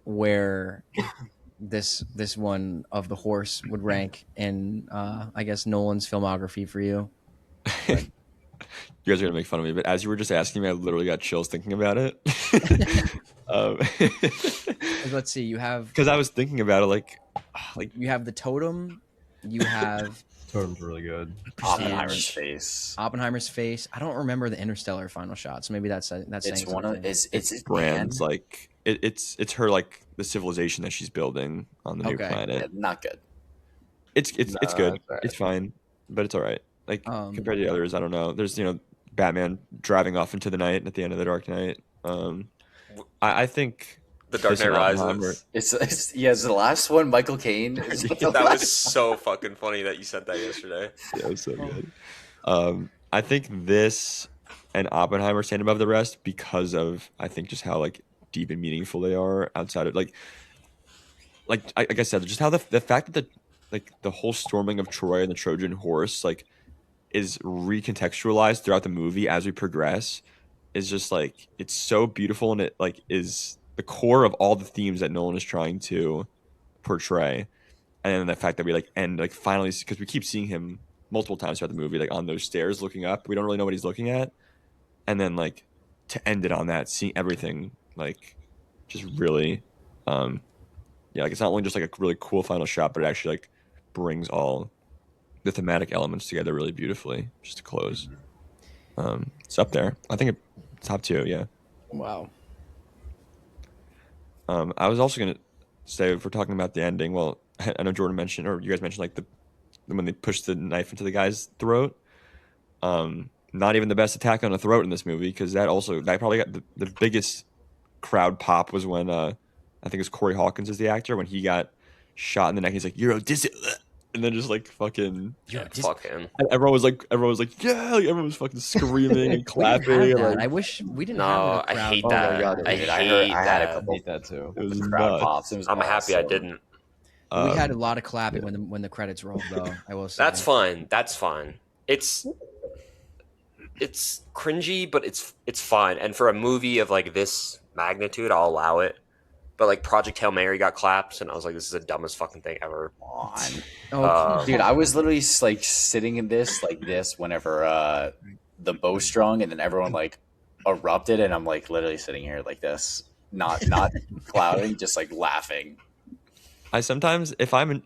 Where this one of the horse would rank in I guess Nolan's filmography for you. You guys are gonna make fun of me, but as you were just asking me, I literally got chills thinking about it. um, Let's see. You have because I was thinking about it, like you have the totem. You have Totem's really good. Oppenheimer's and face. Oppenheimer's face. I don't remember the Interstellar final shot, so maybe that's saying It's one something. of it's brands, man, like it's her, like the civilization that she's building on the new Okay. planet. not good. It's good. Nah, it's all right. It's fine, but it's all right. Like compared to the Yeah. others, I don't know. There's Batman driving off into the night at the end of the Dark Knight. I think The Dark this and Knight Oppenheimer- Rises. It's the last one. Michael Caine. That was so fucking funny that you said that yesterday. Yeah, it was so good. I think this and Oppenheimer stand above the rest because of, I think, just how like deep and meaningful they are outside of like I said, just how the fact that the whole storming of Troy and the Trojan horse like is recontextualized throughout the movie as we progress is just like, it's so beautiful, and it like is the core of all the themes that Nolan is trying to portray. And then the fact that we like end like finally, because we keep seeing him multiple times throughout the movie, like on those stairs looking up, we don't really know what he's looking at, and then like to end it on that, seeing everything like just really yeah, like it's not only just like a really cool final shot, but it actually like brings all the thematic elements together really beautifully just to close. It's up there. I think top 2, yeah. Wow. I was also gonna say, if we're talking about the ending, well, I know Jordan mentioned, or you guys mentioned, like the when they push the knife into the guy's throat. Not even the best attack on the throat in this movie, because that probably got the biggest crowd pop was when I think it was Corey Hawkins is the actor, when he got shot in the neck. He's like, "You're Odyssey," and then just like fucking Fuck him. everyone was like, yeah, like, everyone was fucking screaming and We clapping. didn't have and, that. like, I wish we didn't No, have the I crowd. hate Oh my that. God, I Dude, hate I had a that. I couple hate that too. it was crowd nuts. pops. It was I'm happy I awesome. didn't. We had a Um, lot of clapping when the credits rolled, though. I will say That's fine. That's fine. It's cringy, but it's fine. And for a movie of like this magnitude, I'll allow it. But like Project Hail Mary got claps, and I was like, this is the dumbest fucking thing ever. Come on. Oh, Dude, I was literally like sitting in this like this whenever the bowstrung, and then everyone like erupted, and I'm like literally sitting here like this, not clouding, just like laughing. I sometimes, if I'm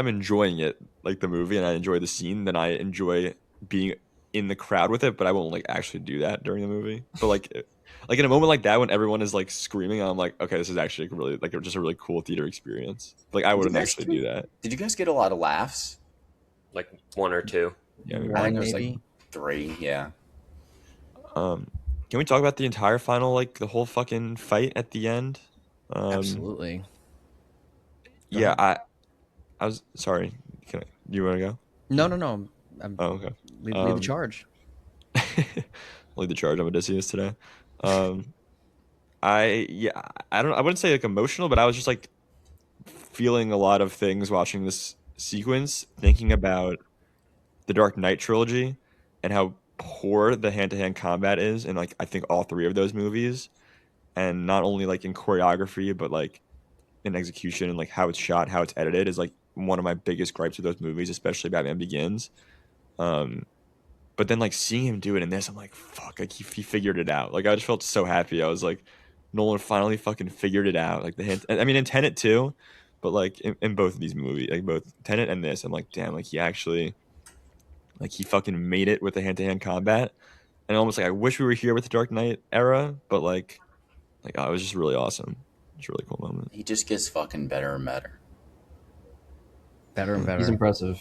enjoying it, like the movie, and I enjoy the scene, then I enjoy being in the crowd with it. But I won't like actually do that during the movie. But like in a moment like that, when everyone is like screaming, I'm like, okay, this is actually really like just a really cool theater experience. Like I wouldn't actually do that. Did you guys get a lot of laughs? Like 1 or 2. Yeah. Maybe. I think one it was maybe. like 3. Yeah. Can we talk about the entire final, like the whole fucking fight at the end? Absolutely. Yeah, I was sorry. You want to go? No. Oh, okay. Lead the charge. Lead the charge. I'm Odysseus today. I wouldn't say like emotional, but I was just like feeling a lot of things watching this sequence, thinking about the Dark Knight trilogy and how poor the hand-to-hand combat is in like I think all 3 of those movies, and not only like in choreography but like in execution and like how it's shot, how it's edited is like one of my biggest gripes with those movies, especially Batman Begins. But then like seeing him do it in this, I'm like, fuck, like he figured it out. Like I just felt so happy. I was like, Nolan finally fucking figured it out. Like the hand, I mean in Tenet too, but like in both of these movies, like both Tenet and this, I'm like, damn, like he actually, like he fucking made it with the hand-to-hand combat. And almost like I wish we were here with the Dark Knight era, but like oh, it was just really awesome. It's a really cool moment. He just gets fucking better and better. Better and better. He's impressive.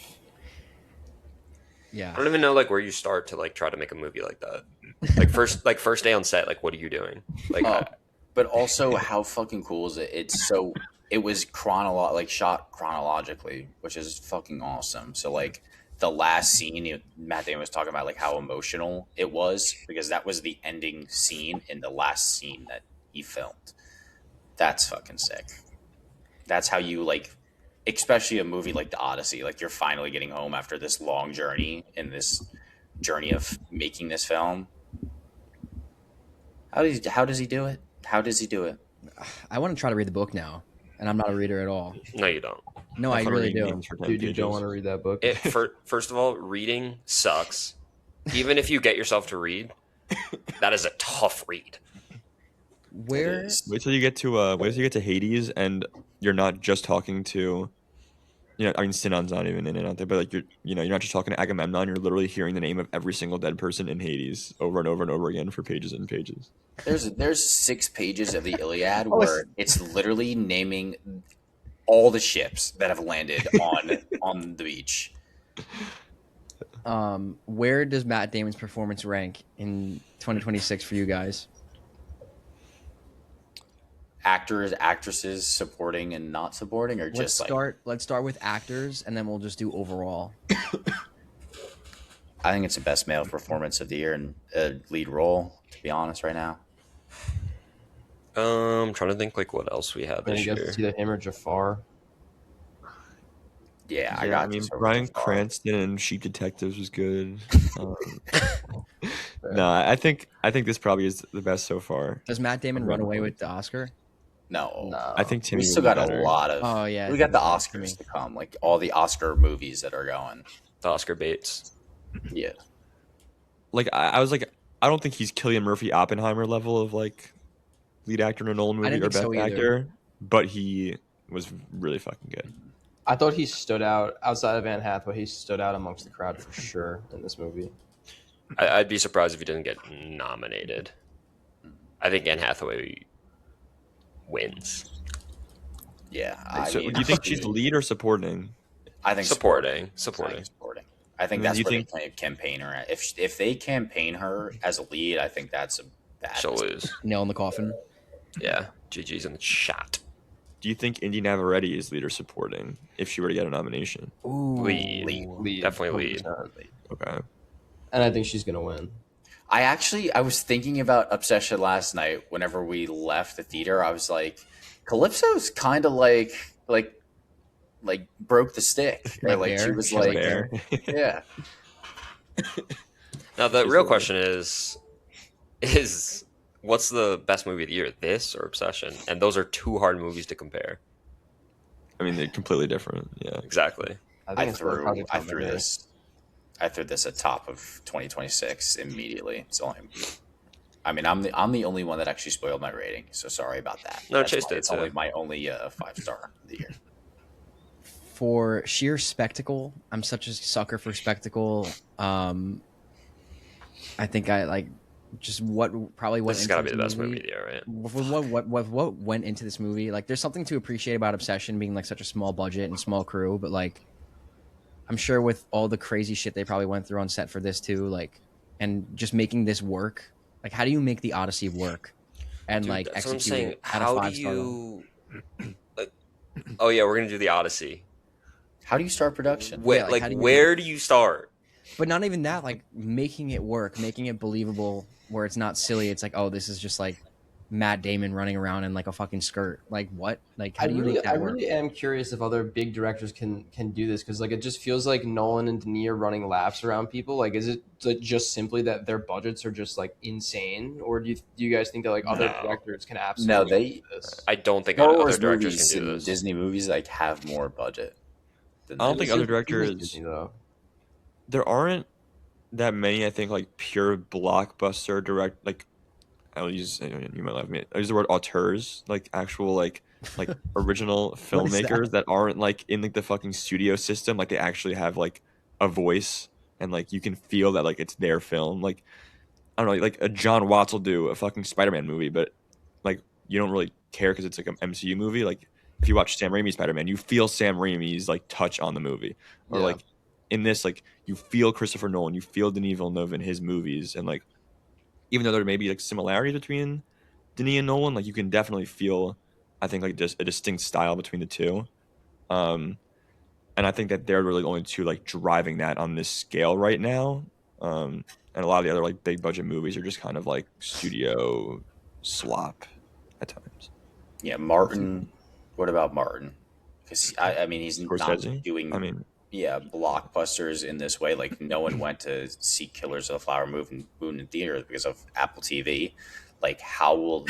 Yeah. I don't even know like where you start to like try to make a movie like that. Like first day on set, like what are you doing? Like But also, how fucking cool is it? It was shot chronologically, which is fucking awesome. So like the last scene, Matt Damon was talking about like how emotional it was because that was the ending scene in the last scene that he filmed. That's fucking sick. That's how you like, especially a movie like the Odyssey, like you're finally getting home after this long journey in this journey of making this film. How does he do it? How does he do it? I want to try to read the book now, and I'm not a reader at all. no, you don't. No, I really do. Dude, you don't want to read that book. First of all, reading sucks. even if you get yourself to read, that is a tough read. Where Wait till you get to Hades, and you're not just talking to, I mean, Sinan's not even in it out there, but like you're not just talking to Agamemnon. You're literally hearing the name of every single dead person in Hades over and over and over again for pages and pages. There's 6 pages of the Iliad Oh, where it's literally naming all the ships that have landed on the beach. where does Matt Damon's performance rank in 2026 for you guys? Actors, actresses, supporting and not supporting, or Let's just let's start with actors, and then we'll just do overall. I think it's the best male performance of the year in a lead role, to be honest, right now. Trying to think like what else we had I this guess year. it's either him or Jafar. Yeah, I got I mean, this over Bryan Jafar. Cranston and Sheep Detectives was good. No, I think this probably is the best so far. Does Matt Damon run away with the Oscar? No. I think Timmy We will still be got better. a lot of. Oh yeah, We got the Timmy. Oscars to come, like all the Oscar movies that are going. The Oscar Bates. Yeah, Like I was like, I don't think he's Cillian Murphy Oppenheimer level of like lead actor in a Nolan I movie didn't or think best so either. actor, but he was really fucking good. I thought he stood out outside of Anne Hathaway. He stood out amongst the crowd for sure in this movie. I'd be surprised if he didn't get nominated. I think Anne Hathaway wins. yeah. So, do you think she's lead or supporting? I think Supporting. I think And that's do you where think- they campaign her at. If they campaign her as a lead, I think that's a bad. She'll lose. Nail in the coffin. Yeah. GG's in the shot. Do you think Indy Navarrete is lead or supporting if she were to get a nomination? Ooh, Lead. Definitely lead. 100%. Okay. And I think she's gonna win. I was thinking about Obsession last night. Whenever we left the theater, I was like, Calypso's kind of like broke the stick, or Like like she Bear? was She's like like, Bear. yeah. Now the real question is what's the best movie of the year? This or Obsession? And those are two hard movies to compare. I mean, they're completely different. Yeah. Exactly. I it's threw probably top of the day. this at top of 2026 immediately. It's only. I mean, I'm the only one that actually spoiled my rating, so sorry about that. No, That's Chase why did it's too. only my only 5-star of the year. For sheer spectacle, I'm such a sucker for spectacle. I think I like just what probably went. This has into got to be this the best movie of the year, right? What went into this movie? Like, there's something to appreciate about Obsession being like such a small budget and small crew, but like, I'm sure with all the crazy shit they probably went through on set for this too, like, and just making this work. Like, how do you make the Odyssey work and Dude, like that's what I'm execute saying. it at a How do 5-star? you like, oh yeah, we're gonna do the Odyssey. How do you start production? Yeah, like, how do you- where do you start? But not even that, like making it work, making it believable, where it's not silly. It's like, oh, this is just like Matt Damon running around in like a fucking skirt. Like what? Like how do you make that I work? really am curious if other big directors can do this, because like it just feels like Nolan and Denis are running laps around people. Like, is it just simply that their budgets are just like insane, or do you guys think that like other No. directors can No, absolutely do this? I don't think Star other Wars directors movies can do and this. Disney movies like have more budget. Than I don't this. think other Disney- directors. Disney, though. There aren't that many. I think like pure blockbuster direct. Like I'll use. You might laugh at me. I use the word auteurs, like actual like original What is filmmakers that aren't like in like the fucking studio system. Like they actually have like a voice and like you can feel that like it's their film. Like I don't know, like a John Watts will do a fucking Spider-Man movie, but like you don't really care because it's like an MCU movie. Like if you watch Sam Raimi's Spider-Man, you feel Sam Raimi's like touch on the movie, or Yeah. like in this, like you feel Christopher Nolan, you feel Denis Villeneuve in his movies, and like even though there may be like similarities between Denis and Nolan, like you can definitely feel, I think like just a distinct style between the two, and I think that they're really the only two like driving that on this scale right now. And a lot of the other like big budget movies are just kind of like studio slop at times. Yeah, Martin. What about Martin? Because I mean, he's Scorsese? not doing. I mean, blockbusters in this way. Like no one went to see Killers of the Flower Moon in theaters because of Apple TV. Like how will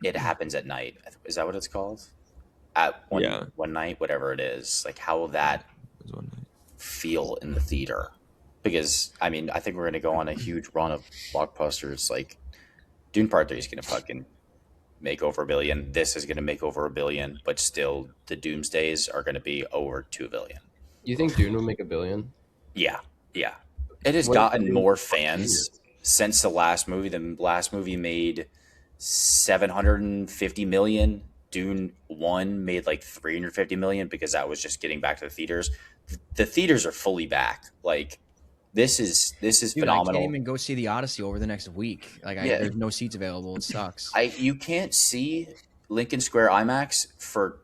it happens at night? Is that what it's called? At one night, whatever it is. Like how will that it was one night. feel in the theater? because I mean I think we're gonna go on a huge run of blockbusters. Like Dune Part 3 is gonna fucking make over $1 billion. This is gonna make over $1 billion, but still the Doomsdays are gonna be over $2 billion. You think Dune will make $1 billion? Yeah, yeah. It has What if gotten it more was fans since the last movie. The last movie made 750 million. Dune 1 made like 350 million because that was just getting back to the theaters. The theaters are fully back. Like this is Dude, phenomenal. I can't even go see the Odyssey over the next week. Like, Yeah. there's no seats available. It sucks. You can't see Lincoln Square IMAX for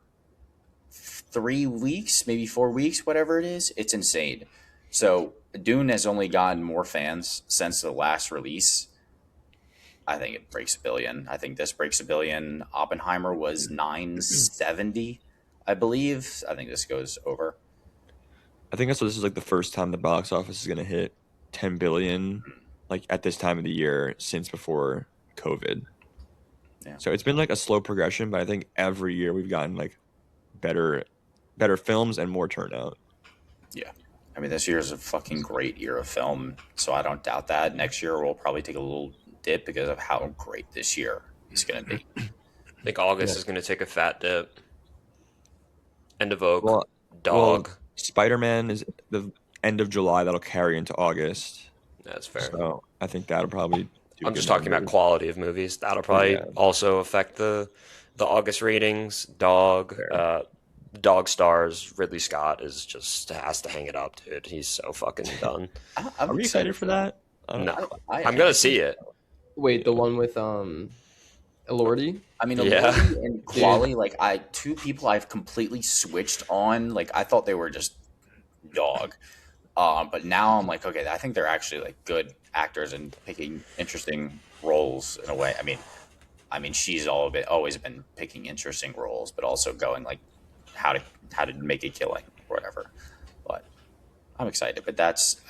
3 weeks, maybe 4 weeks, whatever it is. It's insane. So Dune has only gotten more fans since the last release. I think it breaks $1 billion. I think this breaks $1 billion. Oppenheimer was 970, I believe. I think this goes over. I think this is like the first time the box office is going to hit 10 billion, like at this time of the year since before COVID. Yeah. So it's been like a slow progression, but I think every year we've gotten like better films and more turnout. Yeah. I mean, this year is a fucking great year of film, so I don't doubt that. Next year we'll probably take a little dip because of how great this year is going to be. I think August is going to take a fat dip. End of Oak. Well, Dog. Spider-Man is the end of July. That'll carry into August. That's fair. So I think that'll probably do I'm just talking about quality of movies. That'll probably also affect the August ratings. Dog stars. Ridley Scott has to hang it up, dude. He's so fucking done. Are we excited for that? No, I'm gonna see it. Wait, the one with Elordi? I mean, Yeah. Elordi and Quali, like two people I've completely switched on. Like I thought they were just dog, but now I'm like, okay, I think they're actually like good actors and picking interesting roles in a way. I mean, she's always been picking interesting roles, but also going like how to make a killing or whatever. But I'm excited. But that's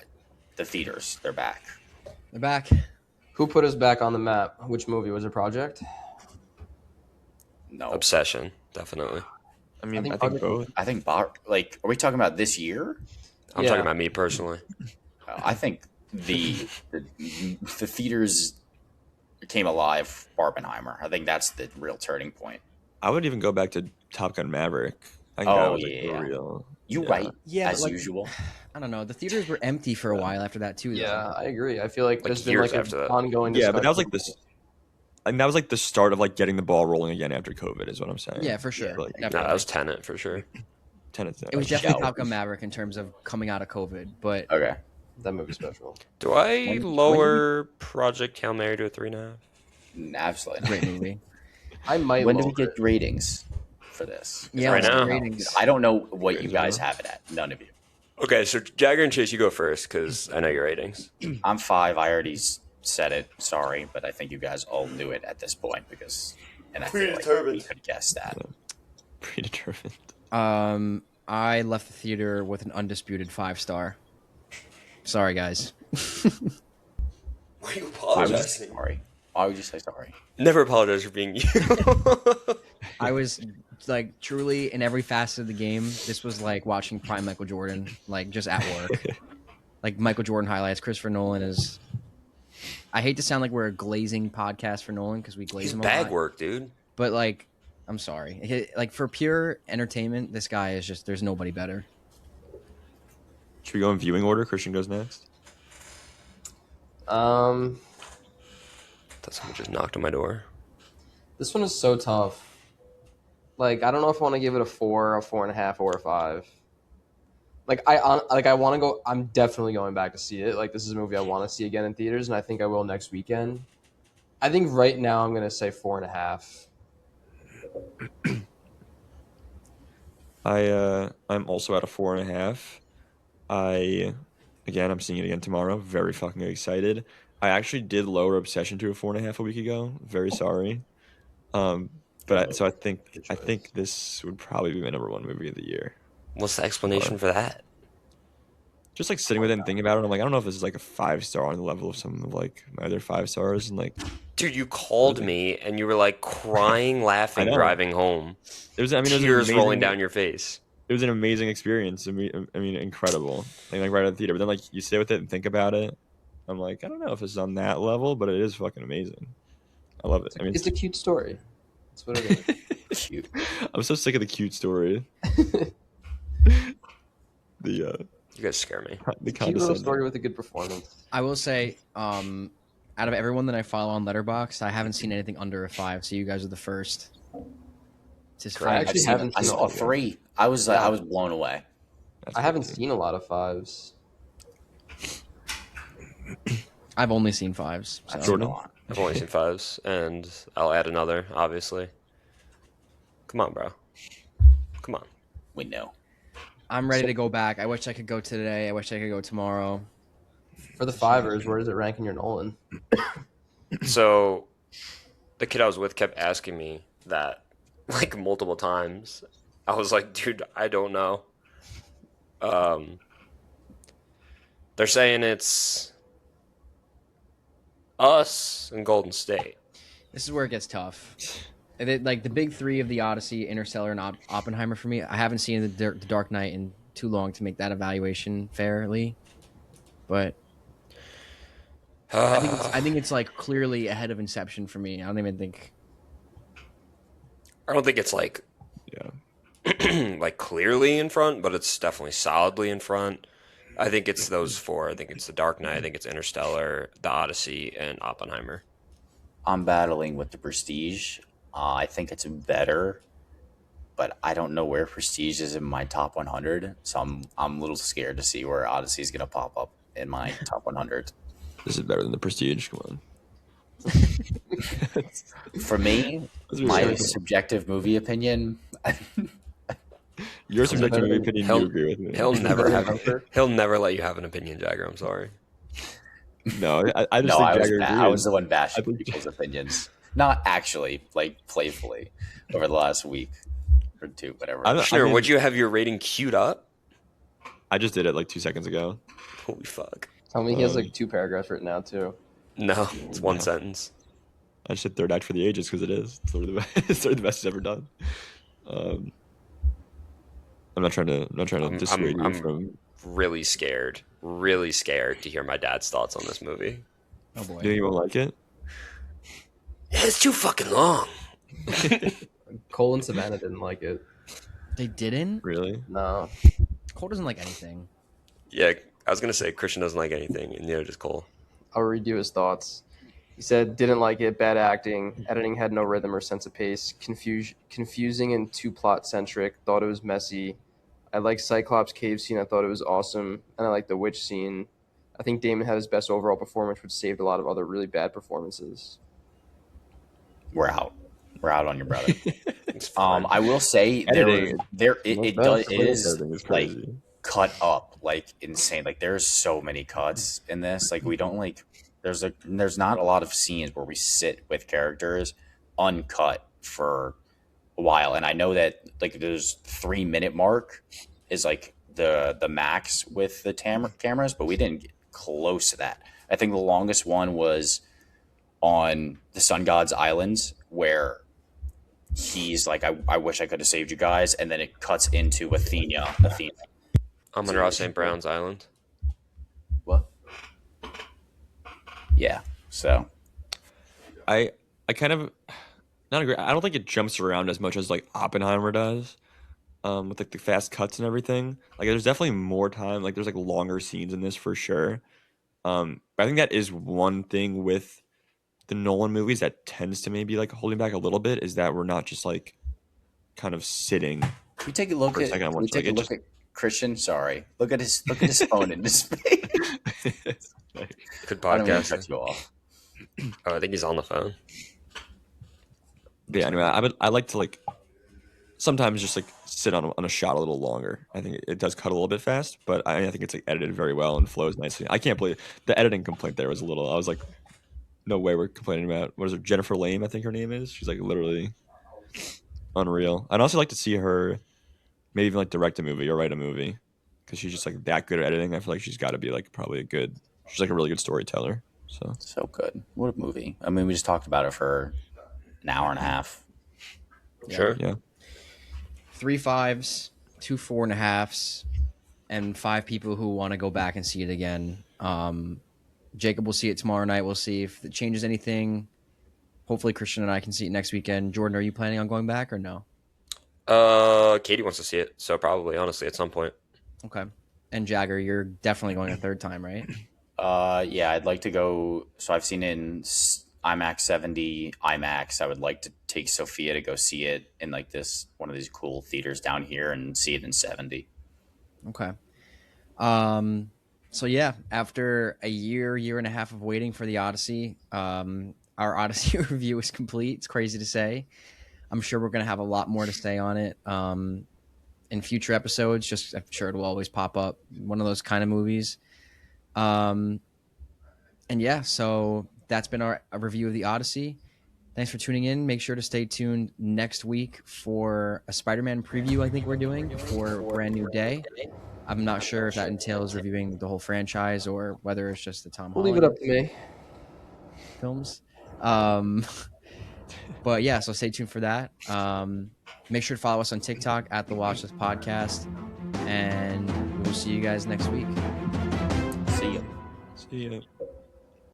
the theaters; they're back. They're back. Who put us back on the map? Which movie was it? Project? No, Obsession, definitely. I mean, I think Project- both. I think like, are we talking about this year? I'm talking about me personally. I think the theaters came alive for Barbenheimer. I think that's the real turning point. I would even go back to Top Gun Maverick. I think Oh, that was like, yeah. the real. You're Yeah. right, Yeah, as like, usual. I don't know. The theaters were empty for a while after that too. though. Yeah, I agree. I feel like there's been years like after an that. ongoing Yeah, but that was discussion. like this. And that was like the start of like getting the ball rolling again after COVID, is what I'm saying. Yeah, for sure. Like, No, Definitely. that was Tenet for sure. Tenants. It was Shout. definitely Top Gun Maverick in terms of coming out of COVID, but Okay. That movie's special. Do I When- lower Project Hail Mary to a 3.5? Absolutely. great movie. I might. When do we lower get it. ratings for this? Yeah, Right let's now. do ratings. I don't know what you guys have it at. None of you. Okay, so Jagger and Chase, you go first because I know your ratings. I'm 5. I already said it. Sorry, but I think you guys all knew it at this point because, and I feel like you could guess that. Predetermined. I left the theater with an undisputed 5-star. Sorry, guys. Why are you Why would you say sorry? Why would you say sorry? Never apologize for being you. I was like truly in every facet of the game. This was like watching prime Michael Jordan, like just at work. Like Michael Jordan highlights. Christopher Nolan is. I hate to sound like we're a glazing podcast for Nolan because we glaze He's him a bag lot. work, dude. But like, I'm sorry. Like for pure entertainment, this guy is just. There's nobody better. Should we go in viewing order? Christian goes next. Thought someone just knocked on my door. This one is so tough. Like, I don't know if I want to give it a 4, a 4.5, or a 5. Like, I want to go. I'm definitely going back to see it. Like, this is a movie I want to see again in theaters, and I think I will next weekend. I think right now I'm gonna say 4.5. I'm also at a 4.5. I'm seeing it again tomorrow. Very fucking excited. I actually did lower Obsession to a 4.5 a week ago. Very sorry. I think this would probably be my number 1 movie of the year. What's the explanation for that? Just like sitting with it and thinking about it, I'm like, I don't know if this is like a 5-star on the level of some of like my other 5 stars, and like Dude, you called me and you were like crying, laughing, I know. driving home. it was. I mean, Tears rolling down your face. it was an amazing experience. I mean, incredible. Like right at the theater. But then like you stay with it and think about it. I'm like, I don't know if it's on that level, but it is fucking amazing. I love it. I mean, It's a cute story. That's what it is. Cute. I'm so sick of the cute story. The You guys scare me. the Cute little condescending. story with a good performance. I will say, out of everyone that I follow on Letterboxd, I haven't seen anything under a 5. So you guys are the first. Just I actually haven't I seen saw it. 3. I was blown away. That's I haven't crazy. seen a lot of 5s. I've only seen 5s. I've So. seen a lot. I've only seen 5s, and I'll add another, obviously. Come on, bro. Come on. We know. I'm ready to go back. I wish I could go today. I wish I could go tomorrow. For the 5ers, where does it rank in your Nolan? So, the kid I was with kept asking me that, like, multiple times. I was like, dude, I don't know. They're saying it's us and Golden State. This is where it gets tough. Like the big 3 of the Odyssey, Interstellar, and Oppenheimer for me. I haven't seen the Dark Knight in too long to make that evaluation fairly, but I think it's like clearly ahead of Inception for me. I don't even think. I don't think it's like Yeah. like clearly in front, but it's definitely solidly in front. I think it's those 4. I think it's The Dark Knight. I think it's Interstellar, The Odyssey, and Oppenheimer. I'm battling with the Prestige. I think it's better, but I don't know where Prestige is in my top 100. So I'm a little scared to see where Odyssey is going to pop up in my top 100. This is better than the Prestige. Come on. For me, That's my really- subjective movie opinion. Your subjective better- opinion, He'll- you agree with me. He'll never Better have. than Joker? He'll never let you have an opinion, Jagger. I'm sorry. No, I just No, think I was, Jagger I was agrees. the one bashing I think- people's opinions. Not actually, like playfully, over the last week or 2, whatever. I don't- Sure. mean- Would you have your rating queued up? I just did it like 2 seconds ago. Holy fuck. Tell me he has like 2 paragraphs written out too. No, it's one sentence. I just said Third Act for the Ages because it is. It's literally the best, it's literally the best he's ever done. I'm not trying to dissuade you I'm from. really scared to hear my dad's thoughts on this movie. Oh boy. Do you even like it? It's too fucking long. Cole and Savannah didn't like it. They didn't. Really? No. Cole doesn't like anything. Yeah, I was gonna say Christian doesn't like anything, and neither does Cole. I'll read you his thoughts. He said, didn't like it, bad acting, editing had no rhythm or sense of pace, confusing and too plot-centric, thought it was messy. I liked Cyclops' cave scene, I thought it was awesome, and I liked the witch scene. I think Damon had his best overall performance, which saved a lot of other really bad performances. We're out. We're out on your brother. It's fine. I will say Editing. it is Editing is like crazy. cut up like insane. Like there's so many cuts in this. Like we don't like there's not a lot of scenes where we sit with characters uncut for a while. And I know that like there's 3-minute mark is like the max with the cameras, but we didn't get close to that. I think the longest one was on the Sun God's Islands where he's like, I wish I could have saved you guys, and then it cuts into Athena. Amon Ra St. Brown's Island. What? Yeah. So I kind of not agree. I don't think it jumps around as much as like Oppenheimer does, with like the fast cuts and everything. Like there's definitely more time. Like there's like longer scenes in this for sure. But I think that is one thing with the Nolan movies that tends to maybe like holding back a little bit is that we're not just like kind of sitting. can we take a look For a at second, I can want we to, take like, a it look at Christian? Sorry. Look at his phone in his face. Good I don't mean to podcast. cut you off. Oh, I think he's on the phone. Yeah. Anyway, I like to like sometimes just like sit on a shot a little longer. I think it does cut a little bit fast, but I think it's like edited very well and flows nicely. I can't believe the editing complaint there was a little. I was like, no way we're complaining about what is it, Jennifer Lame? I think her name is. She's like literally unreal. I'd also like to see her maybe even like direct a movie or write a movie because she's just like that good at editing. I feel like she's got to be like probably a good. She's like a really good storyteller. So good. What a movie. I mean, we just talked about it for an hour and a half. Sure. yeah. 3 5s. 2 4.5s, and 5 people who want to go back and see it again. Jacob will see it tomorrow night. We'll see if it changes anything. Hopefully, Christian and I can see it next weekend. Jordan, are you planning on going back or no? Katie wants to see it, so probably, honestly, at some point. Okay. And Jagger, you're definitely going a third time, right? Yeah, I'd like to go. So I've seen it in IMAX 70 IMAX. I would like to take Sophia to go see it in like this one of these cool theaters down here and see it in 70. Okay. So yeah, after a year and a half of waiting for the Odyssey, our Odyssey review is complete. It's crazy to say. I'm sure we're going to have a lot more to say on it in future episodes. Just I'm sure it will always pop up. One of those kind of movies. And yeah, so that's been our review of the Odyssey. Thanks for tuning in. Make sure to stay tuned next week for a Spider-Man preview I think we're doing for Brand New Day. I'm not sure if that entails reviewing the whole franchise or whether it's just the Tom We'll Holland leave it up to me. films. But yeah, so stay tuned for that. Make sure to follow us on TikTok at the Watchlist Podcast, and we'll see you guys next week. See ya. See ya.